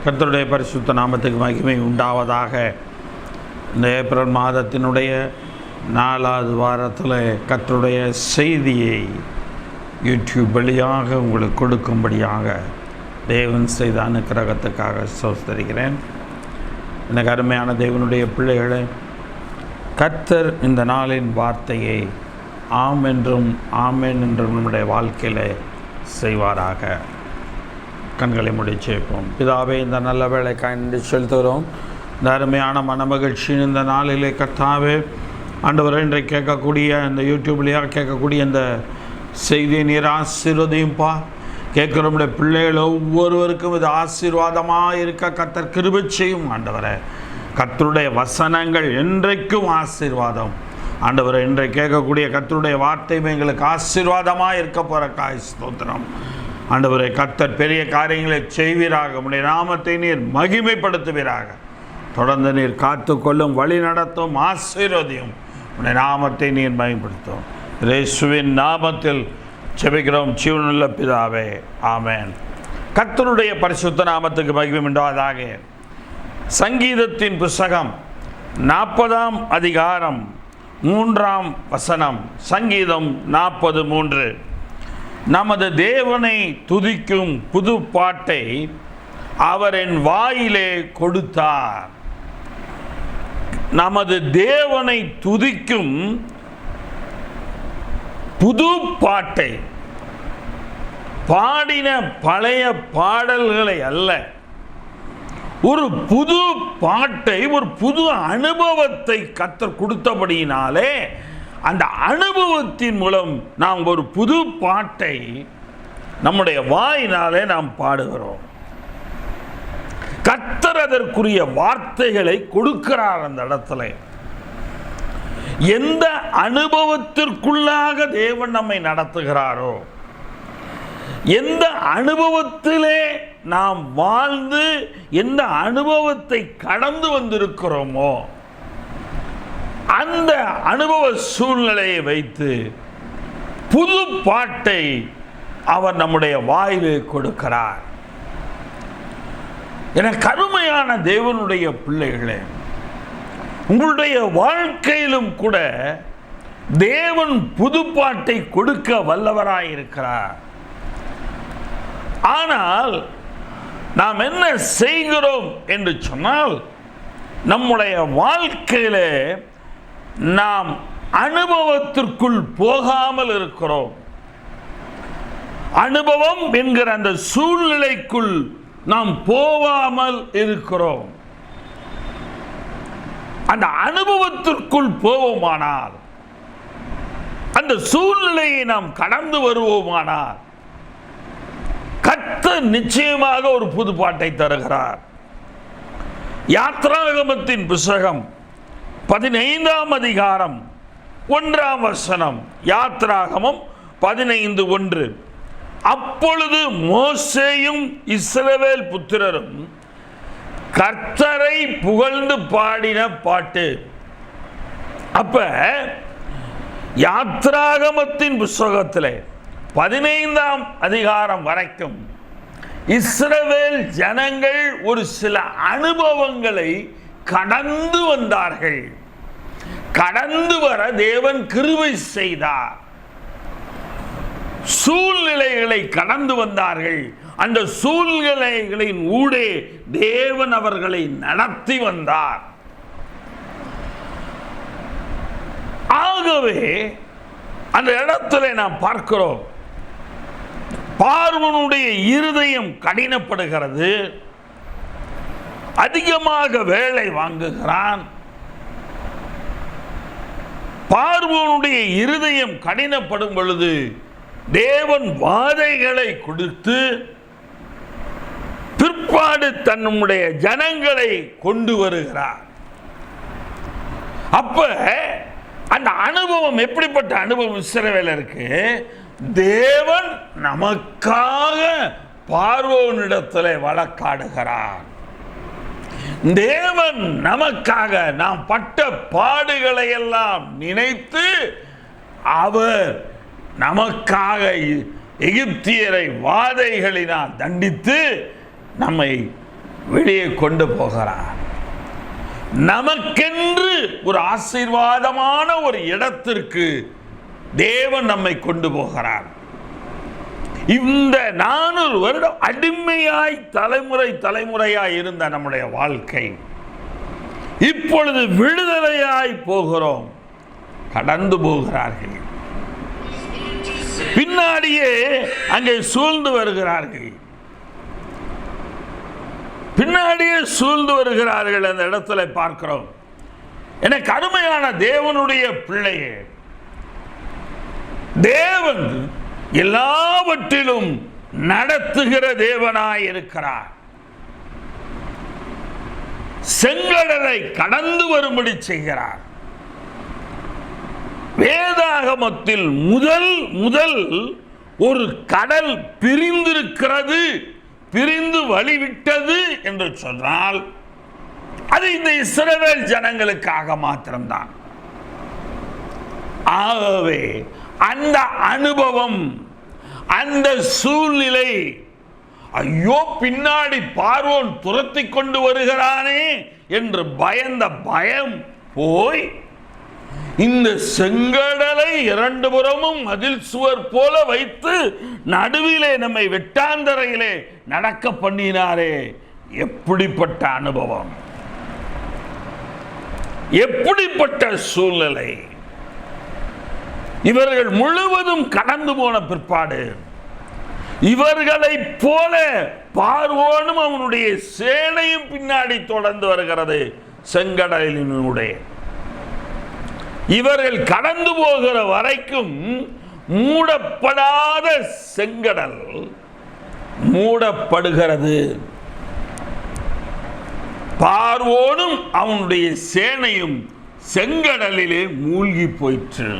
கர்த்தருடைய பரிசுத்த நாமத்துக்கு மகிமை உண்டாவதாக. இந்த ஏப்ரல் மாதத்தினுடைய 4வது வாரத்தில் கர்த்தருடைய செய்தியை யூடியூப் வழியாக உங்களுக்கு கொடுக்கும்படியாக தேவன் செய்த அனுக்கிரகத்துக்காக ஸ்தோத்திரிக்கிறேன். எனக்கு அருமையான தேவனுடைய பிள்ளைகளை, கர்த்தர் இந்த நாளின் வார்த்தையை ஆம் என்றும் ஆமேன் என்றும் நம்முடைய வாழ்க்கையில் செய்வாராக. கண்களை முடிச்சேப்போம். பிதாவே, இந்த நல்ல வேலைக்காய் நன்றி செலுத்துகிறோம். இந்த அருமையான மனமகிழ்ச்சியின் இந்த நாளிலே கர்த்தாவே, ஆண்டவரை இன்றைக்கு கேட்கக்கூடிய இந்த யூடியூப்லேயாக கேட்கக்கூடிய இந்த செய்தியை நீர் ஆசீர்வதியும்பா. கேட்குற நம்முடைய பிள்ளைகள் ஒவ்வொருவருக்கும் இது ஆசீர்வாதமாக இருக்க கர்த்தர் கிருபை செய்யும். ஆண்டவரை, கர்த்தருடைய வசனங்கள் என்றைக்கும் ஆசீர்வாதம். ஆண்டவரை, இன்றைக்கு கேட்கக்கூடிய கர்த்தருடைய வார்த்தையும் எங்களுக்கு ஆசீர்வாதமாக இருக்க போகிற காய் ஸ்தோத்திரம். ஆண்டவரே, கர்த்தர் பெரிய காரியங்களை செய்வீராக. உம்முடைய நாமத்தை நீர் மகிமைப்படுத்துவீராக. தொடர்ந்து நீர் காத்துக்கொள்ளும், வழி நடத்தும், ஆசீர்வதியும். உம்முடைய நாமத்தை நீர் மகிமைப்படுத்தும். இயேசுவின் நாமத்தில் ஜெபிக்கிறோம் ஜீவனுள்ள பிதாவே, ஆமென். கர்த்தருடைய பரிசுத்த நாமத்துக்கு மகிமை உண்டாவதாக. சங்கீதத்தின் புஸ்தகம் 40ஆம் அதிகாரம் 3ஆம் வசனம். சங்கீதம் 40:3. நமது தேவனை துதிக்கும் புது பாட்டை அவர் என் வாயிலே கொடுத்தார். நமது தேவனை துதிக்கும் புது பாட்டை, பாடின பழைய பாடல்களை அல்ல, ஒரு புது பாட்டை, ஒரு புது அனுபவத்தை கர்த்தர் கொடுத்தபடியினாலே அந்த அனுபவத்தின் மூலம் நாம் ஒரு புது பாட்டை நம்முடைய வாயினாலே நாம் பாடுகிறோம். கர்த்தர் அதற்குரிய வார்த்தைகளை கொடுக்கிறார். அந்த இடத்துல எந்த அனுபவத்திற்குள்ளாக தேவன் நம்மை நடத்துகிறாரோ, எந்த அனுபவத்திலே நாம் வாழ்ந்து எந்த அனுபவத்தை கடந்து வந்திருக்கிறோமோ அந்த அனுபவ சூழ்நிலையை வைத்து புது பாட்டை அவர் நம்முடைய வாயிலே கொடுக்கிறார். என கருமையான தேவனுடைய பிள்ளைகளே, உங்களுடைய வாழ்க்கையிலும் கூட தேவன் புது பாட்டை கொடுக்க வல்லவராயிருக்கிறார். ஆனால் நாம் என்ன செய்கிறோம் என்று சொன்னால், நம்முடைய வாழ்க்கையிலே நாம் அனுபவத்திற்குள் போகாமல் இருக்கிறோம். அனுபவம் என்கிற அந்த சூழ்நிலைக்குள் நாம் போகாமல் இருக்கிறோம். அந்த அனுபவத்திற்குள் போவோமானால், அந்த சூழ்நிலையை நாம் கடந்து வருவோமானால், கர்த்தர் நிச்சயமாக ஒரு புது பாட்டை தருகிறார். யாத்ராகமத்தின் புஸ்தகம் 15ஆம் அதிகாரம் 1ஆம் வசனம். யாத்ராகமம் 15:1. அப்பொழுது மோசேயும் இஸ்ரவேல் புத்திரரும் கர்த்தரை புகழ்ந்து பாடின பாட்டு. அப்ப யாத்ராகமத்தின் புஸ்தகத்தில் 15ஆம் அதிகாரம் வரைக்கும் இஸ்ரவேல் ஜனங்கள் ஒரு சில அனுபவங்களை கடந்து வந்தார்கள். கடந்து வர தேவன் கிருபை செய்தார். சூழ்நிலைகளை கடந்து வந்தார்கள். அந்த சூழ்நிலைகளின் ஊடே தேவன் அவர்களை நடத்தி வந்தார். ஆகவே அந்த இடத்துல நாம் பார்க்கிறோம், பார்வோனுடைய இருதயம் கடினப்படுகிறது, அதிகமாக வேலை வாங்குகிறான். பார்வோனுடைய இருதயம் கடினப்படும் பொழுது தேவன் வாதைகளை கொடுத்து பிற்பாடு தன்னுடைய ஜனங்களை கொண்டு வருகிறார். அப்ப அந்த அனுபவம் எப்படிப்பட்ட அனுபவம் இஸ்ரவேலருக்கு? தேவன் நமக்காக பார்வோனிடத்தில் வழக்காடுகிறார். தேவன் நமக்காக நாம் பட்ட பாடுகளை எல்லாம் நினைத்து அவர் நமக்காக எகிப்தியரை வாதைகளினால் தண்டித்து நம்மை வெளியே கொண்டு போகிறார். நமக்கென்று ஒரு ஆசீர்வாதமான ஒரு இடத்திற்கு தேவன் நம்மை கொண்டு போகிறார். இந்த 400 வருடம் அடிமையாய் தலைமுறையாய் இருந்த நம்முடைய வாழ்க்கை இப்பொழுது விடுதலையாய் போகிறோம். கடந்து போகிறார்கள். பின்னாடியே அங்கே சூழ்ந்து வருகிறார்கள். பின்னாடியே சூழ்ந்து வருகிறார்கள். அந்த இடத்துல பார்க்கிறோம். எனக்கு அருமையான தேவனுடைய பிள்ளையே, தேவன் எல்லாவற்றிலும் நடத்துகிற தேவனாய் இருக்கிறார். செங்கடலை கடந்து வரும்படி செய்கிறார். வேதாகமத்தில் முதல் ஒரு கடல் பிரிந்திருக்கிறது, பிரிந்து வழிவிட்டது என்று சொன்னால் அது இந்த இஸ்ரவேல் ஜனங்களுக்காக மாத்திரம்தான். ஆகவே அந்த அனுபவம், அந்த சூழ்நிலை, ஐயோ பின்னாடி பார்வோன் துரத்தி கொண்டு வருகிறானே என்று பயந்த பயம் போய் இந்த செங்கடலை 2 புறமும் மதில் சுவர் போல வைத்து நடுவிலே நம்மை வெட்டாந்தரையிலே நடக்க பண்ணினாரே, எப்படிப்பட்ட அனுபவம், எப்படிப்பட்ட சூழ்நிலை. இவர்கள் முழுவதும் கடந்து போன பிற்பாடு இவர்களைப் போல பார்வோனும் அவனுடைய சேனையும் பின்னாடி தொடர்ந்து வருகிறது. செங்கடலினுடைய இவர்கள் கடந்து போகிற வரைக்கும் மூடப்படாத செங்கடல் மூடப்படுகிறது. பார்வோனும் அவனுடைய சேனையும் செங்கடலிலே மூழ்கி போயிற்று.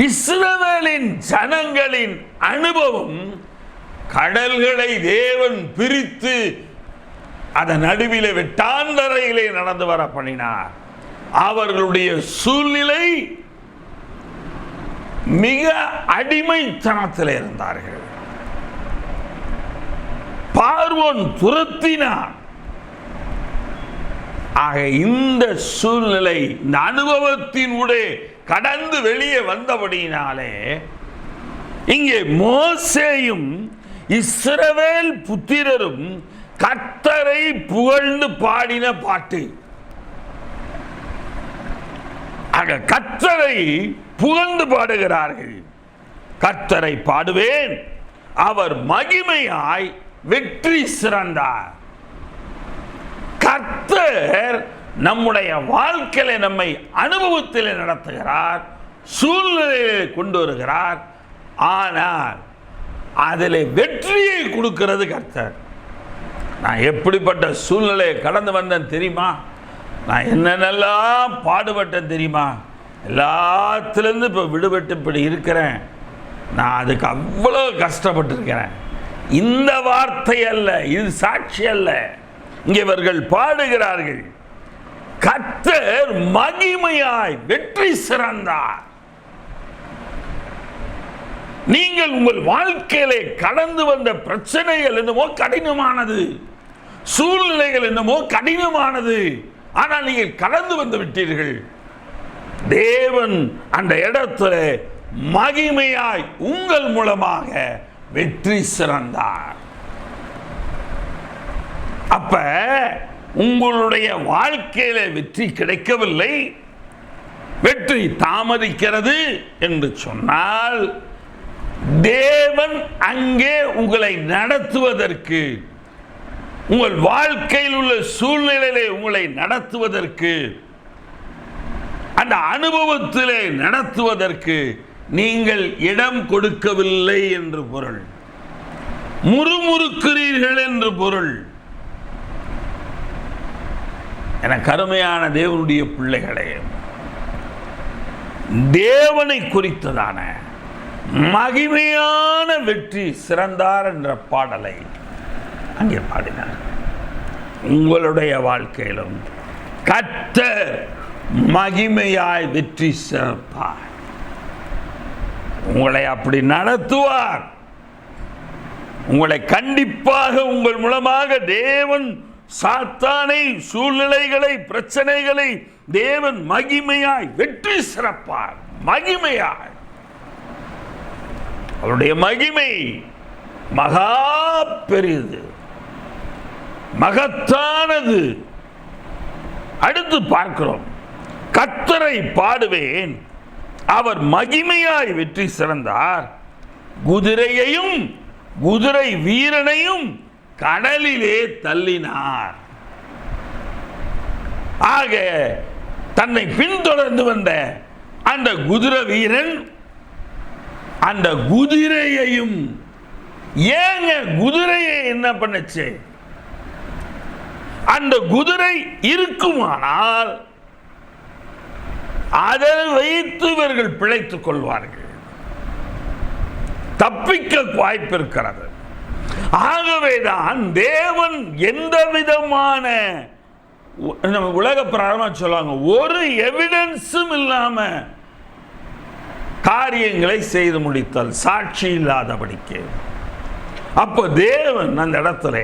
இஸ்ரவேலின் ஜனங்களின் அனுபவம், கடல்களை தேவன் பிரித்து அதன் நடுவிலே வெட்டாந்தரையிலே நடந்து வர பண்ணினார். அவர்களுடைய சூழ்நிலை மிக அடிமைத்தனத்தில் இருந்தார்கள். பார்வோன் துரத்தினான். ஆக இந்த சூழ்நிலை, இந்த அனுபவத்தினுடைய கடந்து வெளியே வந்தபடியினாலே இங்கே மோசேயும் இஸ்ரவேல் புத்திரரும் கர்த்தரை புகழ்ந்து பாடின பாட்டு. ஆக கர்த்தரை புகழ்ந்து பாடுகிறார்கள். கர்த்தரை பாடுவேன், அவர் மகிமையாய் வெற்றி சிறந்தார். கர்த்தர் நம்முடைய வாழ்க்கையில நம்மை அனுபவத்தில் நடத்துகிறார், சூழ்நிலையை கொண்டு வருகிறார். ஆனால் அதில் வெற்றியை கொடுக்கிறது கர்த்தர். நான் எப்படிப்பட்ட சூழ்நிலையை கடந்து வந்தேன் தெரியுமா? நான் என்னென்னலாம் பாடுபட்டேன் தெரியுமா? எல்லாத்துலேருந்து இப்போ விடுபட்டு இப்படி இருக்கிறேன். நான் அதுக்கு அவ்வளோ கஷ்டப்பட்டிருக்கிறேன். இந்த வார்த்தை அல்ல, இது சாட்சி அல்ல. இங்கே இவர்கள் பாடுகிறார்கள், கர்த்தர் மகிமையாய் வெற்றி சிறந்தார். நீங்கள் உங்கள் வாழ்க்கையிலே கடந்து வந்த பிரச்சனைகள் என்னமோ கடினமானது, சூழ்நிலைகள் என்னமோ கடினமானது, ஆனால் நீங்கள் கடந்து வந்து விட்டீர்கள். தேவன் அந்த இடத்துல மகிமையாய் உங்கள் மூலமாக வெற்றி சிறந்தார். அப்ப உங்களுடைய வாழ்க்கையில வெற்றி கிடைக்கவில்லை, வெற்றி தாமதிக்கிறது என்று சொன்னால் தேவன் அங்கே உங்களை நடத்துவதற்கு, உங்கள் வாழ்க்கையில் உள்ள சூழ்நிலையிலே உங்களை நடத்துவதற்கு, அந்த அனுபவத்திலே நடத்துவதற்கு நீங்கள் இடம் கொடுக்கவில்லை என்று பொருள், முறுமுறுக்கிறீர்கள் என்று பொருள். என கருமையான தேவனுடைய பிள்ளைகளே, தேவனை குறித்ததான மகிமையான வெற்றி சிறந்தார் என்ற பாடலை அங்கே பாடினார். உங்களுடைய வாழ்க்கையிலும் கர்த்தர் மகிமையாய் வெற்றி சிறப்பார். உங்களை அப்படி நடத்துவார். உங்களை கண்டிப்பாக உங்கள் மூலமாக தேவன் சாத்தானை, சூழ்நிலைகளை, பிரச்சனைகளை தேவன் மகிமையாய் வெற்றி சிறப்பார். மகிமையாய் அவருடைய மகிமை மகா பெரியது, மகத்தானது. அடுத்து பார்க்கிறோம், கர்த்தரை பாடுவேன், அவர் மகிமையாய் வெற்றி சிறந்தார், குதிரையையும் குதிரை வீரனையும் கடலிலே தள்ளினார். ஆக தன்னை பின்தொடர்ந்து வந்த அந்த குதிரை வீரன் அந்த குதிரையையும், ஏங்க குதிரையை என்ன பண்ணுச்சு? அந்த குதிரை இருக்குமானால் அதை வைத்து இவர்கள் பிழைத்துக் கொள்வார்கள், தப்பிக்க வாய்ப்பு இருக்கிறது. ஆகவேதான் தேவன் எந்த விதமான உலக பிரகாரமாக சொல்லுவாங்க, ஒரு எவிடன்ஸும் இல்லாம காரியங்களை செய்து முடித்தல், சாட்சி இல்லாதபடிக்கு. அப்ப தேவன் அந்த இடத்துல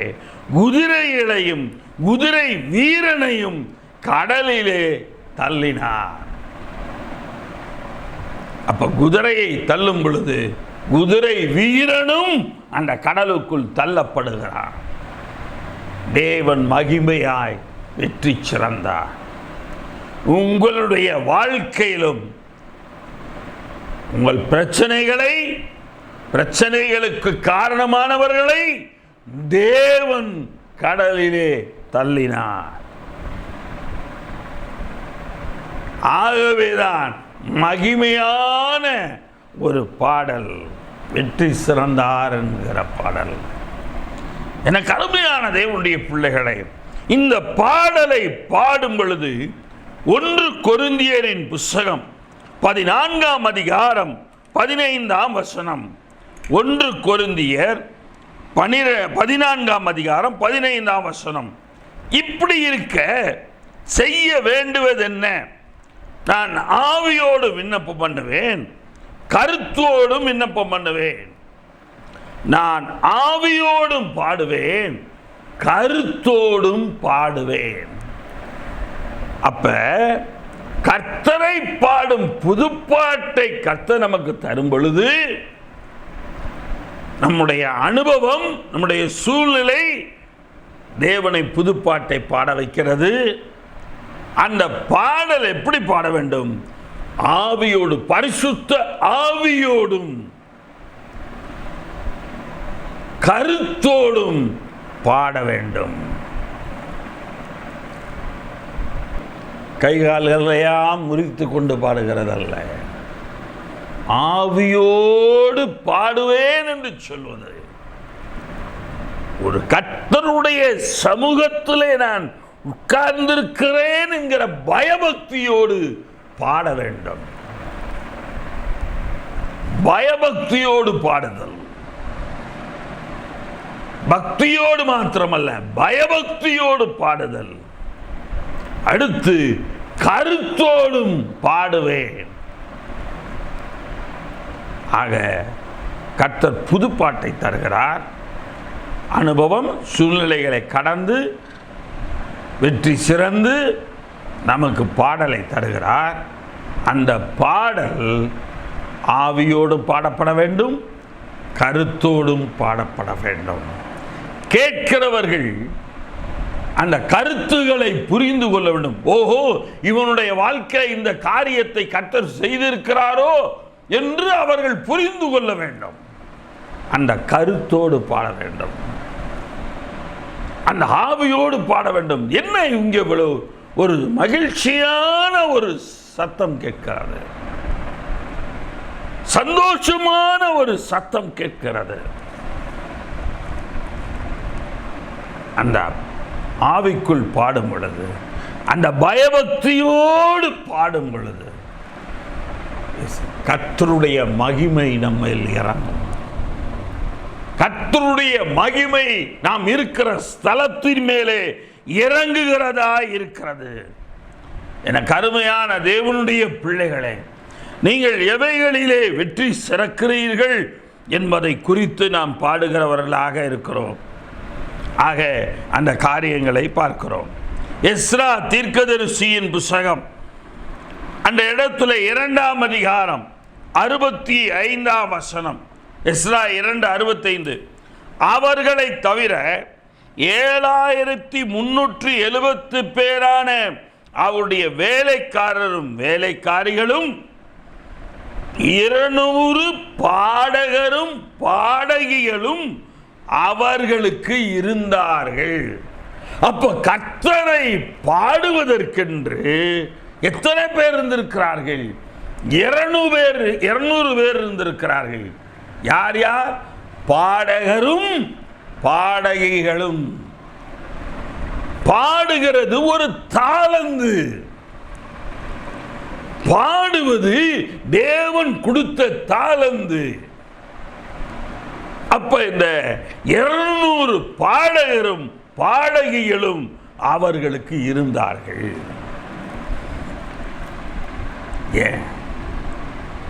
குதிரைகளையும் குதிரை வீரனையும் கடலிலே தள்ளினார். அப்ப குதிரையை தள்ளும் பொழுது குதிரை வீரனும் அந்த கடலுக்குள் தள்ளப்படுகிறார். தேவன் மகிமையாய் வெற்றி சிறந்தார். உங்களுடைய வாழ்க்கையிலும் உங்கள் பிரச்சனைகளுக்கு காரணமானவர்களை தேவன் கடலிலே தள்ளினார். ஆகவேதான் மகிமையான ஒரு பாடல் வெற்றி சிறந்தார் என்கிற பாடல். எனக்கு அருமையான தேவனுடைய பிள்ளைகளை, இந்த பாடலை பாடும் பொழுது 1 கொரிந்தியரின் புஸ்தகம் 14ஆம் அதிகாரம் 15ஆம் வசனம், 1 கொரிந்தியர் 14ஆம் அதிகாரம் 15ஆம் வசனம், இப்படி இருக்க செய்ய வேண்டுவது என்ன? நான் ஆவியோடு விண்ணப்பம் பண்ணுவேன், கருத்தோடும் விண்ணப்பம் பண்ணுவேன். நான் ஆவியோடும் பாடுவேன், கருத்தோடும் பாடுவேன். அப்ப கர்த்தரை பாடும் புதுப்பாட்டை கர்த்தர் நமக்கு தரும் பொழுது நம்முடைய அனுபவம், நம்முடைய சூழ்நிலை தேவனை புதுப்பாட்டை பாட வைக்கிறது. அந்த பாடல் எப்படி பாட வேண்டும்? ஆவியோடு, பரிசுத்த ஆவியோடும் கருத்தோடும் பாட வேண்டும். கைகால்களையாம் முறித்து கொண்டு பாடுகிறதல்ல, ஆவியோடு பாடுவேன் என்று சொல்வது. ஒரு கர்த்தருடைய சமூகத்திலே நான் உட்கார்ந்திருக்கிறேன் என்கிற பயபக்தியோடு பாட வேண்டும். பயபக்தியோடு பாடுதல், பக்தியோடு மாத்திரமல்ல, பயபக்தியோடு பாடுதல். அடுத்து கருத்தோடும் பாடுவேன். ஆக கர்த்தர் புதுப்பாட்டை தருகிறார். அனுபவம், சூழ்நிலைகளை கடந்து வெற்றி சிறந்து நமக்கு பாடலை தருகிறார். அந்த பாடல் ஆவியோடு பாடப்பட வேண்டும், கருத்தோடும் பாடப்பட வேண்டும். கேட்கிறவர்கள் அந்த கருத்துக்களை புரிந்து கொள்ள வேண்டும். ஓஹோ, இவனுடைய வாழ்க்கை இந்த காரியத்தை கர்த்தர் செய்திருக்கிறாரோ என்று அவர்கள் புரிந்து கொள்ள வேண்டும். அந்த கருத்தோடு பாட வேண்டும், அந்த ஆவியோடு பாட வேண்டும். என்ன இங்கே ஒரு மகிழ்ச்சியான ஒரு சத்தம் கேட்கிறது, சந்தோஷமான ஒரு சத்தம் கேட்கிறது. அந்த ஆவிக்குள் பாடும் பொழுது, அந்த பயபக்தியோடு பாடும் பொழுது கர்த்தருடைய மகிமை நம்மில் இறங்கும். கர்த்தருடைய மகிமை நாம் இருக்கிற ஸ்தலத்தின் மேலே இறங்குகிறதா இருக்கிறது. என கருமையான தேவனுடைய பிள்ளைகளே, நீங்கள் எவைகளிலே வெற்றி சிறக்கிறீர்கள் என்பதை குறித்து நாம் பாடுகிறவர்களாக இருக்கிறோம். ஆக அந்த காரியங்களை பார்க்கிறோம். எஸ்ரா தீர்க்கதரிசியின் புத்தகம் அந்த இடத்துல 2ஆம் அதிகாரம் 65ஆம் வசனம். எஸ்ரா 2:65. அவர்களை தவிர 7370 பேரான அவருடைய வேலைக்காரரும் வேலைக்காரிகளும் 200 பாடகரும் பாடகிகளும் அவர்களுக்கு இருந்தார்கள். அப்ப கர்த்தரை பாடுவதற்கென்று எத்தனை பேர் இருந்திருக்கிறார்கள்? 200 பேர் இருந்திருக்கிறார்கள். யார் யார்? பாடகரும் பாடகிகளும். பாடுகிறது ஒரு தாளந்து. பாடுவது தேவன் கொடுத்த தாளந்து. அப்ப இந்த 200 பாடகரும் பாடகிகளும் அவர்களுக்கு இருந்தார்கள். ஏன்?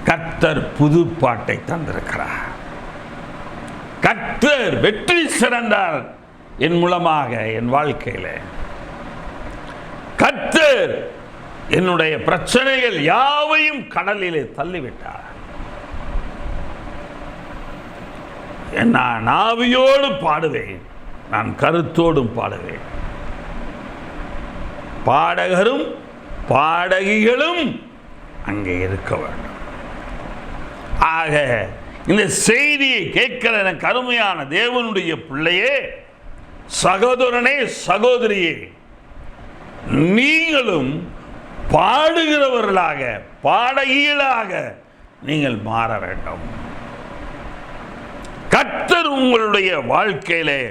கர்த்தர் புது பாட்டை தந்திருக்கிறார். கர்த்தர் வெற்றி சிறந்தார் என் மூலமாக என் வாழ்க்கையில். கர்த்தர் என்னுடைய பிரச்சனைகள் யாவையும் கடலிலே தள்ளிவிட்டார். நான் ஆவியோடு பாடுவேன், நான் கருத்தோடும் பாடுவேன். பாடகரும் பாடகிகளும் அங்கே இருக்க வேண்டும். ஆக இந்த செய்தியை கேட்கிற எனக்கு அருமையான தேவனுடைய பிள்ளையே, சகோதரனே, சகோதரியே, நீங்களும் பாடுகிறவர்களாக பாடகிகளாக நீங்கள் மாற வேண்டும். கர்த்தர் உங்களுடைய வாழ்க்கையிலே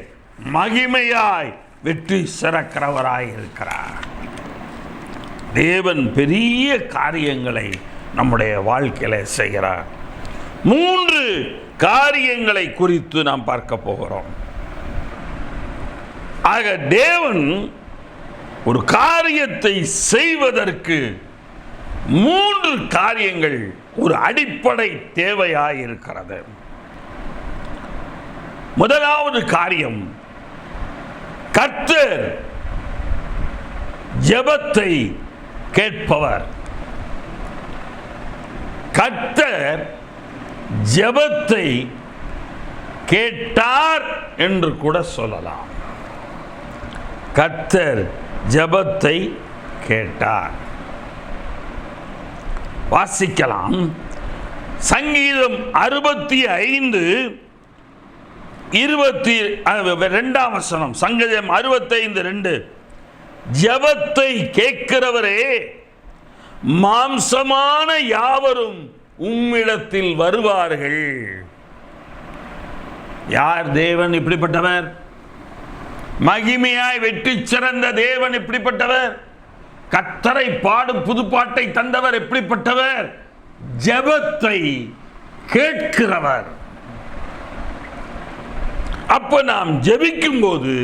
மகிமையாய் வெற்றி சிறக்கிறவராய் இருக்கிறார். தேவன் பெரிய காரியங்களை நம்முடைய வாழ்க்கையில செய்கிறார். 3 காரியங்களை குறித்து நாம் பார்க்க போகிறோம். ஆக தேவன் ஒரு காரியத்தை செய்வதற்கு 3 காரியங்கள் ஒரு அடிப்படை தேவையாய் இருக்கிறது. முதலாவது காரியம், கர்த்தர் ஜெபத்தை கேட்பவர். கர்த்தர் ஜெபத்தை கேட்டார் என்று கூட சொல்லலாம். கர்த்தர் ஜெபத்தை கேட்டார். வாசிக்கலாம். சங்கீதம் 65:22 வசனம். சங்கீதம் 65:2. ஜெபத்தை கேட்கிறவரே, மாம்சமான யாவரும் உம்மிடத்தில் வருவார்கள். யார் தேவன் இப்படிப்பட்டவர்? மகிமையாய் வெற்றி சிறந்த தேவன் இப்படிப்பட்டவர். கர்த்தரை பாடும் புதுப்பாட்டை தந்தவர் எப்படிப்பட்டவர்? ஜெபத்தை கேட்கிறவர். அப்ப நாம் ஜெபிக்கும் போது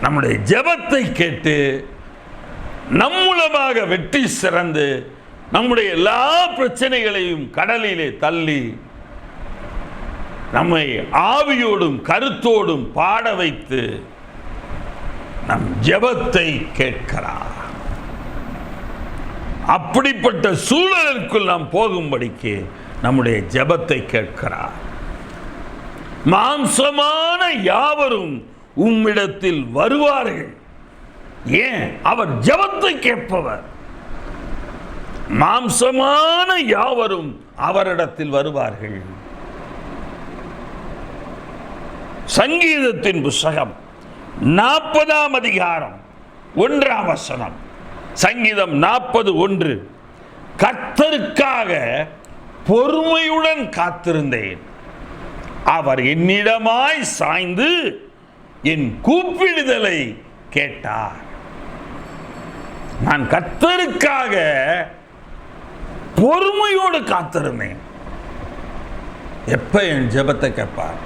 நம்முடைய ஜெபத்தை கேட்டு நம் மூலமாக வெற்றி சிறந்து நம்முடைய எல்லா பிரச்சனைகளையும் கடலிலே தள்ளி நம்மை ஆவியோடும் கருத்தோடும் பாட வைத்து நம் ஜெபத்தை கேட்கிறார். அப்படிப்பட்ட சூழலுக்குள் நாம் போகும்படிக்கு நம்முடைய ஜெபத்தை கேட்கிறார். மாம்சமான யாவரும் உம்மிடத்தில் வருவார்கள். ஏன்? அவர் ஜெபத்தை கேட்பவர். மாம்சமான யாவரும் அவரிடத்தில் வருவார்கள். சங்கீதத்தின் புத்தகம் 40ஆம் அதிகாரம் 1ஆம் வசனம். சங்கீதம் 40:1. கர்த்தருக்காக பொறுமையுடன் காத்திருந்தேன். அவர் என்னிடமாய் சாய்ந்து என் கூப்பிடுதலை கேட்டார். நான் கர்த்தருக்காக பொறுமையோடு காத்திருந்தேன். எப்ப என் ஜெபத்தை கேட்பார்?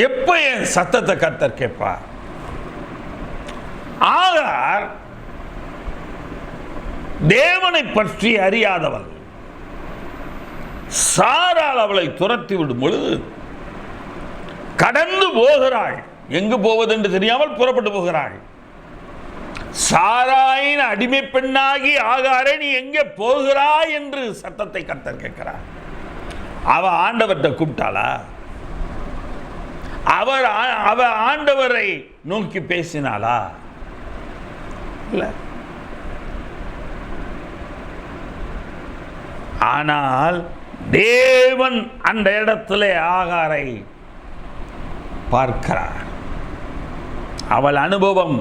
எப்ப என் சத்தத்தை கர்த்தர் கேட்பார்? ஆகார் தேவனை பற்றி அறியாதவள். சாராள் அவளை துரத்தி விடும் பொழுது கடந்து போகிறாள். எங்கு போவதென்று தெரியாமல் புறப்பட்டு போகிறாள். சாராயின் அடிமை பெண்ணாகி ஆகாரே, நீ எங்கே போகிறாய் என்று சத்தத்தை கர்த்தர் கேட்கிறார். அவ ஆண்டவர்கிட்ட கூப்பிட்டாளா? அவ ஆண்டவரை நோக்கி பேசினாளா? இல்ல. ஆனால் தேவன் அந்த இடத்துல ஆகாரை பார்க்கிறார். அவள் அனுபவம்,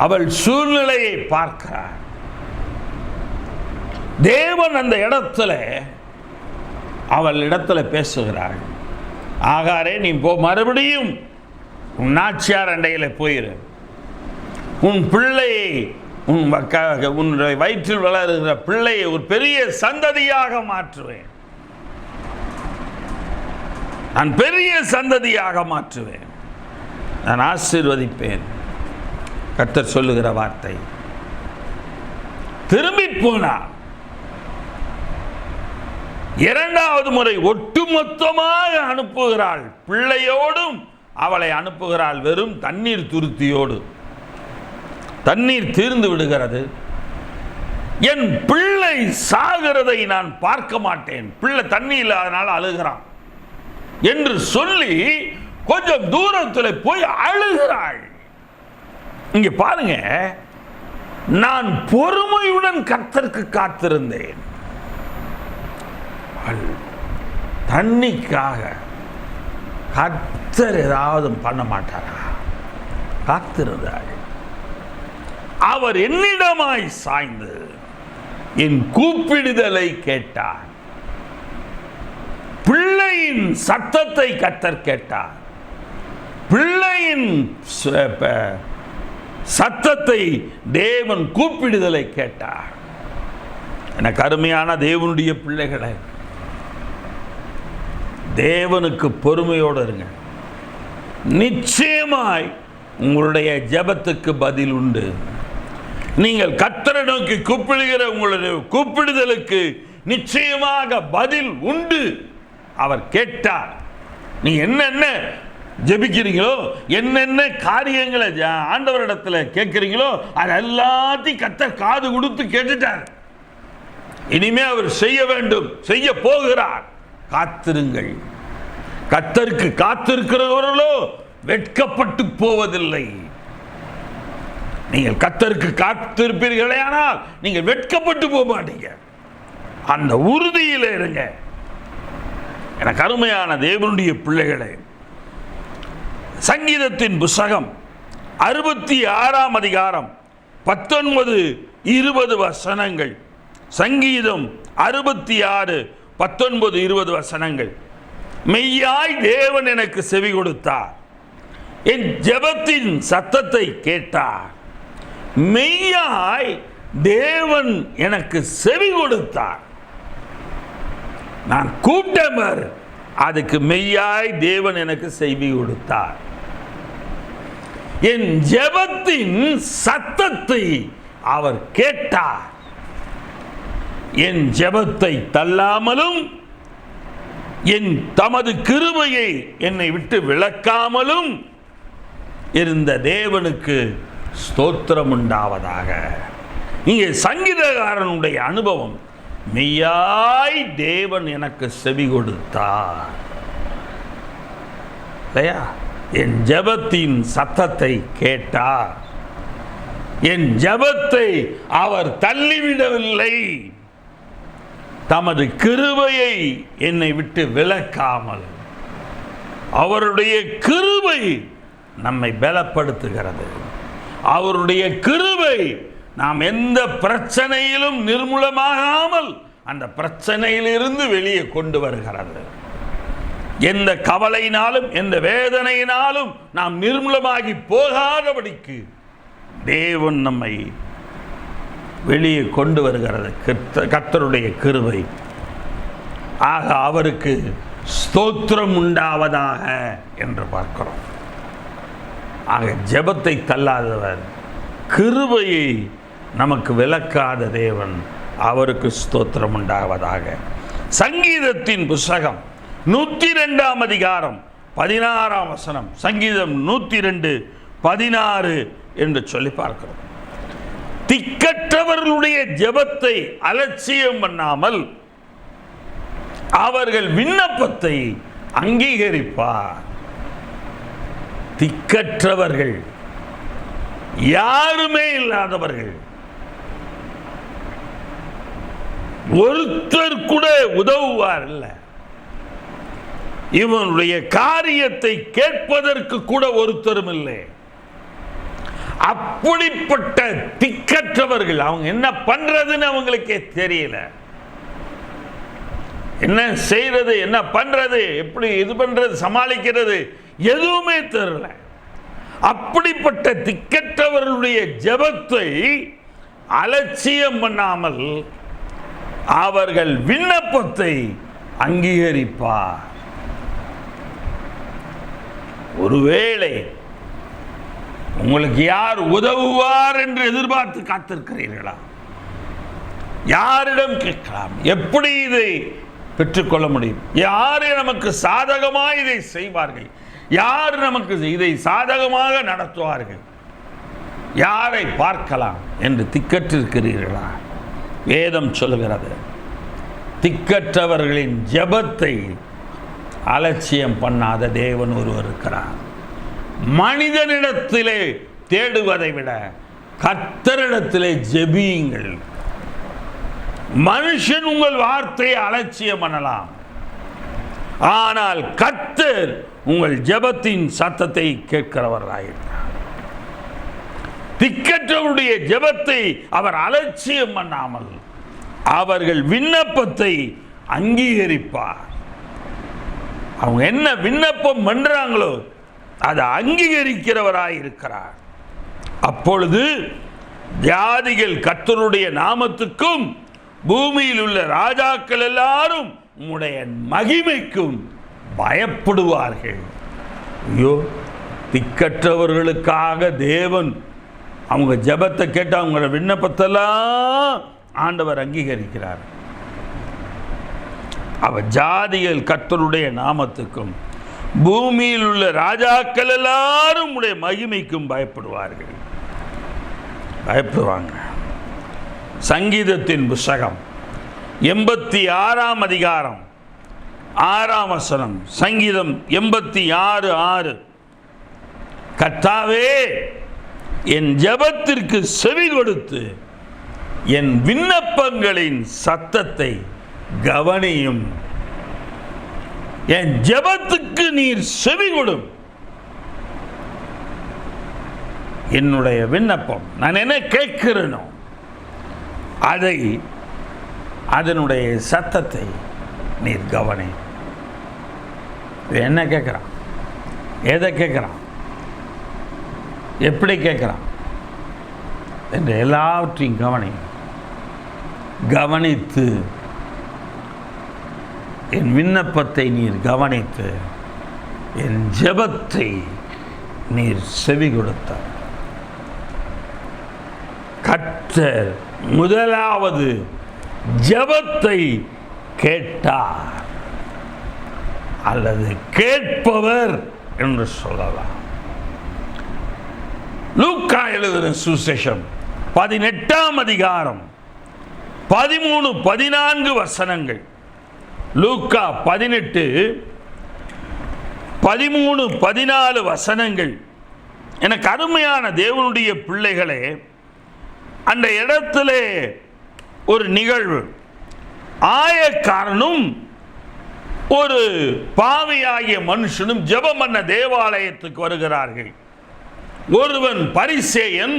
அவள் சூழ்நிலையை பார்க்கிறார். தேவன் அந்த இடத்துல அவள் இடத்துல பேசுகிறாள். ஆகாரே, நீ போ, மறுபடியும் உன் நாச்சியார் அண்டையில் போயிரு. உன் பிள்ளையை, உன்னுடைய வயிற்றில் வளருகிற பிள்ளையை ஒரு பெரிய சந்ததியாக மாற்றுவேன். நான் பெரிய சந்ததியாக மாற்றுவேன். நான் ஆசீர்வதிப்பேன். கர்த்தர் சொல்லுகிற வார்த்தை. திரும்பி போனார். இரண்டாவது முறை ஒட்டுமொத்தமாக அனுப்புகிறாள். பிள்ளையோடும் அவளை அனுப்புகிறாள். வெறும் தண்ணீர் துருத்தியோடு. தண்ணீர் தீர்ந்து விடுகிறது. என் பிள்ளை சாகிறதை நான் பார்க்க மாட்டேன். பிள்ளை தண்ணி இல்லாதனால அழுகிறான் என்று சொல்லி கொஞ்சம் தூரத்தில் போய் அழுகிறாள். இங்க பாருங்க, நான் பொறுமையுடன் கர்த்தருக்கு காத்திருந்தேன். தண்ணிக்காக கர்த்தர் ஏதாவது பண்ண மாட்டாரா? காத்திருந்தாள். அவர் என்னிடமாய் சாய்ந்து என் கூப்பிடுதலை கேட்டார். பிள்ளையின் சத்தத்தை கர்த்தர் கேட்டார். பிள்ளையின் சத்தத்தை, தேவன் கூப்பிடுதலை கேட்டார். எனக்கு அருமையான தேவனுடைய பிள்ளைகளை, தேவனுக்கு பொறுமையோடு இருங்க. நிச்சயமாய் உங்களுடைய ஜெபத்துக்கு பதில் உண்டு. நீங்கள் கர்த்தரை நோக்கி கூப்பிடுகிற உங்களுடைய கூப்பிடுதலுக்கு நிச்சயமாக பதில் உண்டு. அவர் கேட்டார். நீ என்னென்ன ஜெபிக்கிறீங்களோ, என்னென்ன காரியங்களை ஆண்டவரிடத்தில் கேட்கிறீங்களோ, அது எல்லாத்தையும் கர்த்தர் காது கொடுத்து கேட்டுட்டார். இனிமே அவர் செய்ய வேண்டும், செய்ய போகிறார். காத்திருங்கள். கர்த்தருக்கு காத்திருக்கிறவர்களோ வெட்கப்பட்டு போவதில்லை. நீங்கள் கர்த்தருக்கு காத்திருப்பீர்களே, ஆனால் நீங்கள் வெட்கப்பட்டு போக மாட்டீங்க. அந்த உறுதியில் இருங்க. எனக்கு அருமையான தேவனுடைய பிள்ளைகளே, சங்கீதத்தின் புத்தகம் 66ஆம் அதிகாரம் 19-20 வசனங்கள். சங்கீதம் 66, 19, 20 வசனங்கள். மெய்யாய் தேவன் எனக்கு செவி கொடுத்தார், என் ஜெபத்தின் சத்தத்தை கேட்டார். மெய்யாய் தேவன் எனக்கு செவி கொடுத்தார். நான் கூட்டமர், அதுக்கு மெய்யாய் தேவன் எனக்கு செவி கொடுத்தார். என் ஜெபத்தின் சத்தத்தை அவர் கேட்டார். என் ஜெபத்தை தள்ளாமலும் என் தமது கிருபையை என்னை விட்டு விலக்காமலும் இருந்த தேவனுக்கு ஸ்தோத்திரம் உண்டாவதாக. இங்கே சங்கீதக்காரனுடைய அனுபவம், மெய்யாய் தேவன் எனக்கு செவி கொடுத்தார். என் ஜெபத்தின் சத்தத்தை கேட்டார். என் ஜெபத்தை அவர் தள்ளிவிடவில்லை. தமது கிருபையை என்னை விட்டு விலக்காமல். அவருடைய கிருபை நம்மை பலப்படுத்துகிறது. அவருடைய கிருபை நாம் எந்த பிரச்சனையிலும் நிர்மூலமாகாமல் அந்த பிரச்சனையிலிருந்து வெளியே கொண்டு வருகிறது. எந்த கவலையினாலும் எந்த வேதனையினாலும் நாம் நிர்மூலமாகி போகாதபடிக்கு தேவன் நம்மை வெளியே கொண்டு வருகிறது. கர்த்தருடைய கிருபை. ஆக அவருக்கு ஸ்தோத்திரம் உண்டாவதாக என்று பார்க்கிறோம். ஆக ஜெபத்தை தள்ளாதவர், கிருபையை நமக்கு விலக்காத தேவன், அவருக்கு ஸ்தோத்திரம் உண்டாவதாக. சங்கீதத்தின் புஸ்தகம் 102 அதிகாரம் 16 சங்கீதம் 102:16 என்று சொல்லி பார்க்கிறோம். திக்கற்றவர்களுடைய ஜெபத்தை அலட்சியம் பண்ணாமல் அவர்கள் விண்ணப்பத்தை அங்கீகரிப்பார். திக்கற்றவர்கள், யாருமே இல்லாதவர்கள், ஒருத்தர் கூட உதவுவார் இல்லை, இவனுடைய காரியத்தை கேட்பதற்கு கூட ஒருத்தரும் இல்லை. அப்படிப்பட்ட திக்கற்றவர்கள், அவங்க என்ன பண்றதுன்னு அவங்களுக்கே தெரியல, என்ன செய்யறது, என்ன பண்றது, எப்படி இது பண்றது, சமாளிக்கிறது எதுவுமே தெரியல. அப்படிப்பட்ட திக்கற்றவர்களுடைய ஜெபத்தை அலட்சியம் பண்ணாமல் அவர்கள் விண்ணப்பத்தை அங்கீகரிப்பார். ஒருவேளை உங்களுக்கு யார் உதவுவார் என்று எதிர்பார்த்து காத்திருக்கிறீர்களா? யாரிடம் கேட்கலாம்? எப்படி இதை பெற்றுக்கொள்ள முடியும்? யார் நமக்கு சாதகமாக இதை செய்வார்கள்? யார் நமக்கு இதை சாதகமாக நடத்துவார்கள்? யாரை பார்க்கலாம் என்று திக்கற்றிருக்கிறீர்களா? வேதம் சொல்லுகிறது, திக்கற்றவர்களின் ஜெபத்தை அலட்சியம் பண்ணாத தேவன் ஒருவர் இருக்கிறார். மனிதனிடத்திலே தேடுவதை விட கர்த்தரிடத்திலே ஜெபியுங்கள். மனுஷன் உங்கள் வார்த்தையை அலட்சியம் பண்ணலாம், ஆனால் கர்த்தர் உங்கள் ஜெபத்தின் சத்தத்தை கேட்கிறவராயிருக்கிறார். திக்கற்றவருடைய ஜெபத்தை அவர் அலட்சியம் பண்ணாமல் அவர்கள் விண்ணப்பத்தை அங்கீகரிப்பார். அவங்க என்ன விண்ணப்பம் பண்றாங்களோ அதை அங்கீகரிக்கிறவராயிருக்கிறார். அப்பொழுது ஜாதிகள் கர்த்தருடைய நாமத்துக்கும் பூமியில் உள்ள ராஜாக்கள் எல்லாரும் உம்முடைய மகிமைக்கும் பயப்படுவார்கள். ஐயோ, திக்கற்றவர்களுக்காக தேவன் அவங்க ஜெபத்தை கேட்டு அவங்களோட விண்ணப்பத்தெல்லாம் ஆண்டவர் அங்கீகரிக்கிறார். அவர் ஜாதிகள் கர்த்தருடைய நாமத்துக்கும் பூமியில் உள்ள ராஜாக்கள் எல்லாரும் உடைய மகிமைக்கும் பயப்படுவார்கள், பயப்படுவாங்க. சங்கீதத்தின் புஸ்தகம் 86 அதிகாரம் 6 சங்கீதம் 86:6 கர்த்தாவே, என் ஜெபத்திற்கு செவி கொடுத்து என் விண்ணப்பங்களின் சத்தத்தை கவனியும். என் ஜெபத்துக்கு நீர் செவி கொடும். என்னுடைய விண்ணப்பம், நான் என்ன கேட்கிறேனோ அதை, அதனுடைய சத்தத்தை நீர் கவனி. என்ன கேட்குறான், எதை கேட்குறான், எப்படி கேட்குறான் என்று எல்லாவற்றையும் கவனித்து என் விண்ணப்பத்தை நீர் கவனித்து என் ஜெபத்தை நீர் செவி கொடுத்தார். கர்த்தர் முதலாவது ஜெபத்தை கேட்டார் அல்லது கேட்பவர் என்று சொல்லலாம். லூக்கா எழுதின சுவிசேஷம் 18 அதிகாரம் 13-14 வசனங்கள். லூக்கா 18 13-14 வசனங்கள். எனக்கு அருமையான தேவனுடைய பிள்ளைகளே, அந்த இடத்திலே ஒரு நிகழ்வு. ஆயக்காரனும் ஒரு பாவியாகிய மனுஷனும் ஜெபம் பண்ண தேவாலயத்துக்கு வருகிறார்கள். ஒருவன் பரிசேயன்,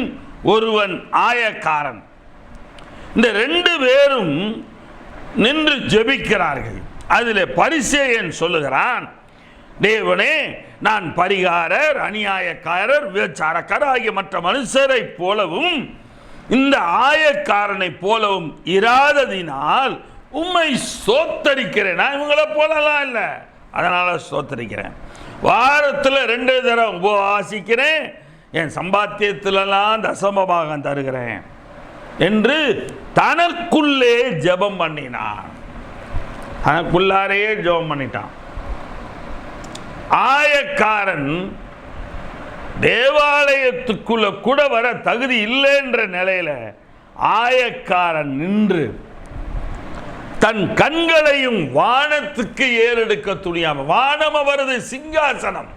ஒருவன் ஆயக்காரன். இந்த 2 பேரும் நின்று ஜெபிக்கிறார்கள். அதில் பரிசேயன் சொல்லுகிறான், தேவனே, நான் பரிகாரர், அநியாயக்காரர், விபச்சாரக்காரர் ஆகிய மற்ற மனுஷரை போலவும் இந்த ஆயக்காரனை போலவும் இராததினால் உம்மை ஸ்தோத்தரிக்கிறேன். நான் இவங்களை போலலாம் இல்லை, அதனால ஸ்தோத்தரிக்கிறேன். வாரத்தில் 2 தடவை உபவாசிக்கிறேன், என் சம்பாத்தியத்திலெல்லாம் தசமபாகம் தருகிறேன் என்று தனக்குள்ளே ஜெபம் பண்ணினான். அதற்குள்ளாரையே ஜெபம் பண்ணிட்டான். ஆயக்காரன் தேவாலயத்துக்குள்ள கூட வர தகுதி இல்லைன்ற நிலையில ஆயக்காரன் நின்று தன் கண்களையும் வானத்துக்கு ஏறெடுக்க துணியாம, வானம் அவரது சிங்காசனம்,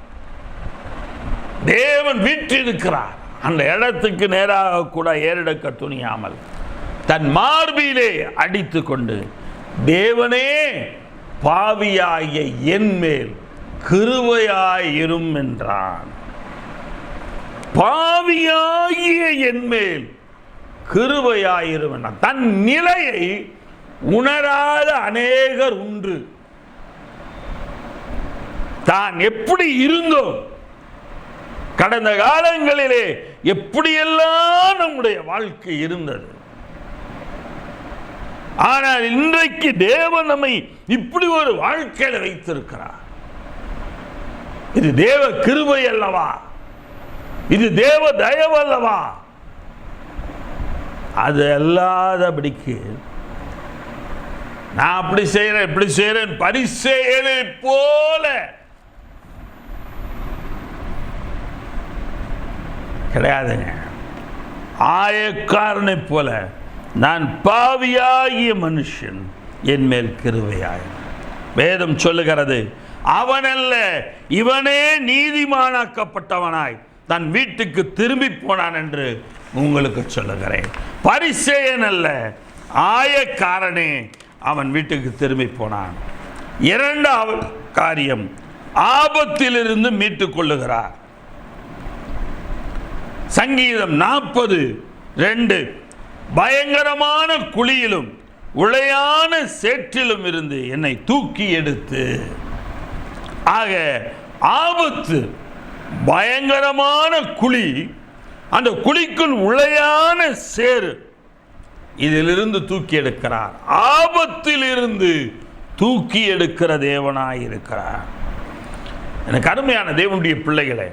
தேவன் வீற்றிருக்கிறார், அந்த இடத்துக்கு நேராக கூட ஏறெடுக்க துணியாமல் தன் மார்பிலே அடித்து கொண்டு, தேவனே பாவியாகிய என் மேல் கிருபையாயிரும் என்றான். பாவியாகிய என் மேல் கிருபையாயிரும் என்றான். தன் நிலையை உணராத அநேகர் உண்டு. தான் எப்படி இருந்தோம், கடந்த காலங்களிலே எப்படியெல்லாம் நம்முடைய வாழ்க்கை இருந்தது, ஆனால் இன்றைக்கு தேவன் நம்மை இப்படி ஒரு வாழ்க்கையில வைத்திருக்கிறார். இது தேவ கிருபை அல்லவா? இது தேவ தயவு அல்லவா? அது அல்லாதபடிக்கு நான் அப்படி செய்யறேன் இப்படி செய்யறேன் பரிசேயனை போல கிடையாதுங்க. ஆயக்காரனை போல நான் பாவியாகிய மனுஷன், என் மேல் கிருபையாய். வேதம் சொல்லுகிறது, அவனல்ல இவனே நீதிமானாக்கப்பட்டவனாய் தன் வீட்டுக்கு திரும்பி போனான் என்று உங்களுக்கு சொல்லுகிறேன். பரிசேயன் அல்ல, ஆயக்காரனே அவன் வீட்டுக்கு திரும்பி போனான். இரண்டாவது காரியம், ஆபத்திலிருந்து மீட்டுக் கொள்ளுகிறார். சங்கீதம் 40:2, பயங்கரமான குழியிலும் உளையான சேற்றிலும் இருந்து என்னை தூக்கி எடுத்து. ஆக ஆபத்து, பயங்கரமான குழி, அந்த குழிக்குள் உளையான சேறு, இதிலிருந்து தூக்கி எடுக்கிறார். ஆபத்திலிருந்து தூக்கி எடுக்கிற தேவனாயிருக்கிறார். எனக்கு அருமையான தேவனுடைய பிள்ளைகளே,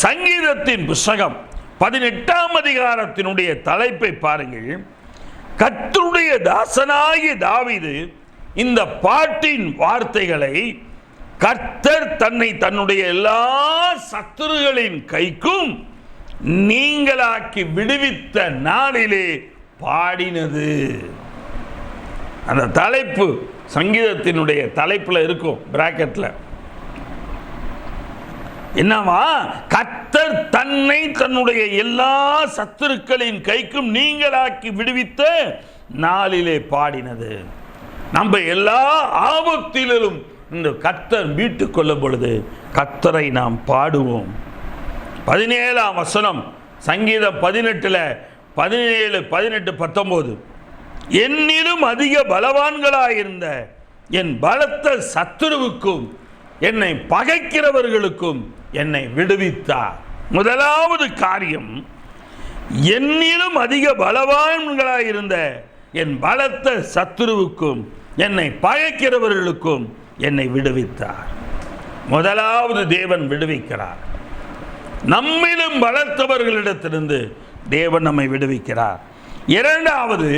சங்கீதத்தின் புத்தகம் 18ஆம் அதிகாரத்தினுடைய தலைப்பை பாருங்கள். கர்த்தருடைய தாசனாகிய தாவீது இந்த பாட்டின் வார்த்தைகளை கர்த்தர் தன்னை தன்னுடைய எல்லா சத்துருகளின் கைக்கும் நீங்களாக்கி விடுவித்த நாளிலே பாடினது. அந்த தலைப்பு சங்கீதத்தினுடைய தலைப்புல இருக்கும், பிராக்கெட்ல. என்னவா? கர்த்தர் தன்னை தன்னுடைய எல்லா சத்துருக்களின் கைக்கும் நீங்களாக்கி விடுவித்த நாளிலே பாடினது. நம்ம எல்லா ஆபத்திலும் இந்த கர்த்தர் மீட்டுக் கொள்ளும் பொழுது கர்த்தரை நாம் பாடுவோம். 17ஆம் வசனம், சங்கீதம் 18 17, 18, 19, என்னிலும் அதிக பலவான்களாயிருந்த என் பலத்த சத்துருவுக்கும் என்னை பகைக்கிறவர்களுக்கும் என்னை விடுவித்தார். முதலாவது காரியம், என்னிலும் அதிக பலவான்களாயிருந்த என் பலத்த சத்துருவுக்கும் என்னை பகைக்கிறவர்களுக்கும் என்னை விடுவித்தார். முதலாவது தேவன் விடுவிக்கிறார். நம்மிலும் பலத்தவர்களிடத்திலிருந்து தேவன் நம்மை விடுவிக்கிறார். இரண்டாவது,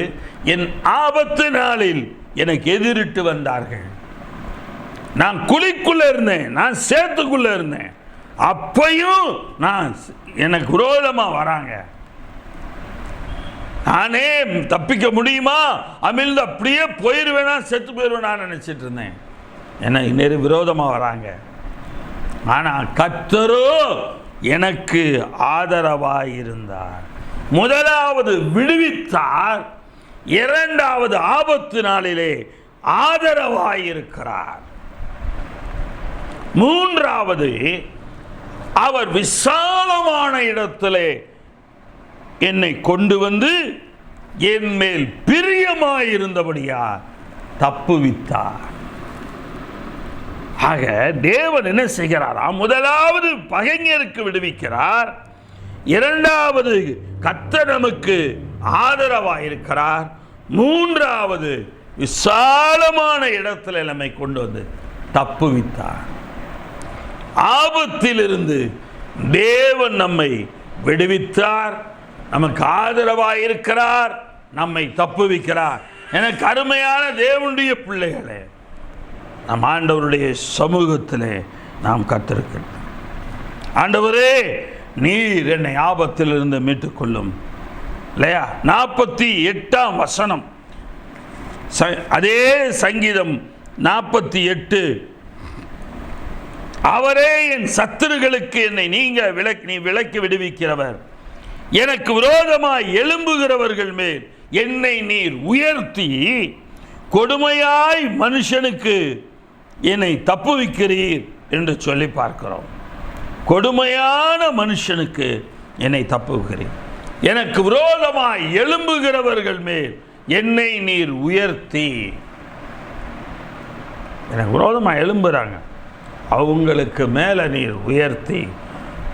என் ஆபத்து நாளில் எனக்கு எதிரிட்டு வந்தார்கள். நான் குழிக்குள்ள இருந்தேன், நான் சேத்துக்குள்ள இருந்தேன், அப்பையும் நான் எனக்கு விரோதமா வராங்க. நானே தப்பிக்க முடியுமா, அமிழ்ந்து அப்படியே போயிடுவேனா, செத்து போயிடுவேனா நினைச்சிட்டு இருந்தேன். எனக்கு நேரு விரோதமா வராங்க. ஆனா கர்த்தரோ எனக்கு ஆதரவாயிருந்தார். முதலாவது விடுவித்தார், இரண்டாவது ஆபத்து நாளிலே ஆதரவாயிருக்கிறார். மூன்றாவது, அவர் விசாலமான இடத்திலே என்னை கொண்டு வந்து என் மேல் பிரியமாயிருந்தபடியா தப்புவித்தார். ஆக தேவன் என்ன செய்கிறாரா? முதலாவது பகைஞருக்கு விடுவிக்கிறார், இரண்டாவது கர்த்தர் நமக்கு ஆதரவாயிருக்கிறார், மூன்றாவது விசாலமான இடத்துல நம்மை கொண்டு வந்து தப்புவித்தார். ஆபத்திலிருந்து தேவன் நம்மை விடுவித்தார், நமக்கு ஆதரவாயிருக்கிறார், நம்மை தப்புவிக்கிறார். எனக்கு அருமையான தேவனுடைய பிள்ளைகளே, நம் ஆண்டவருடைய சமூகத்திலே நாம் காத்திருக்கிறோம். ஆண்டவரே, நீர் என்னை ஆபத்திலிருந்து மீட்டுக்கொள்ளும் இல்லையா? 48ஆம் வசனம், அதே சங்கீதம் 48. அவரே என் சத்துருக்களுக்கு என்னை நீ விலக்கி விடுவிக்கிறவர். எனக்கு விரோதமாய் எழும்புகிறவர்கள் மேல் என்னை நீர் உயர்த்தி கொடுமையாய் மனுஷனுக்கு என்னை தப்புவிக்கிறீர் என்று சொல்லி பார்க்கிறோம். கொடுமையான மனுஷனுக்கு என்னை தப்புவிக்கிறீர். எனக்கு விரோதமாய் எழும்புகிறவர்கள் மேல் என்னை நீர் உயர்த்தி. எனக்கு விரோதமாக எழும்புறாங்க, அவங்களுக்கு மேலே நீர் உயர்த்தி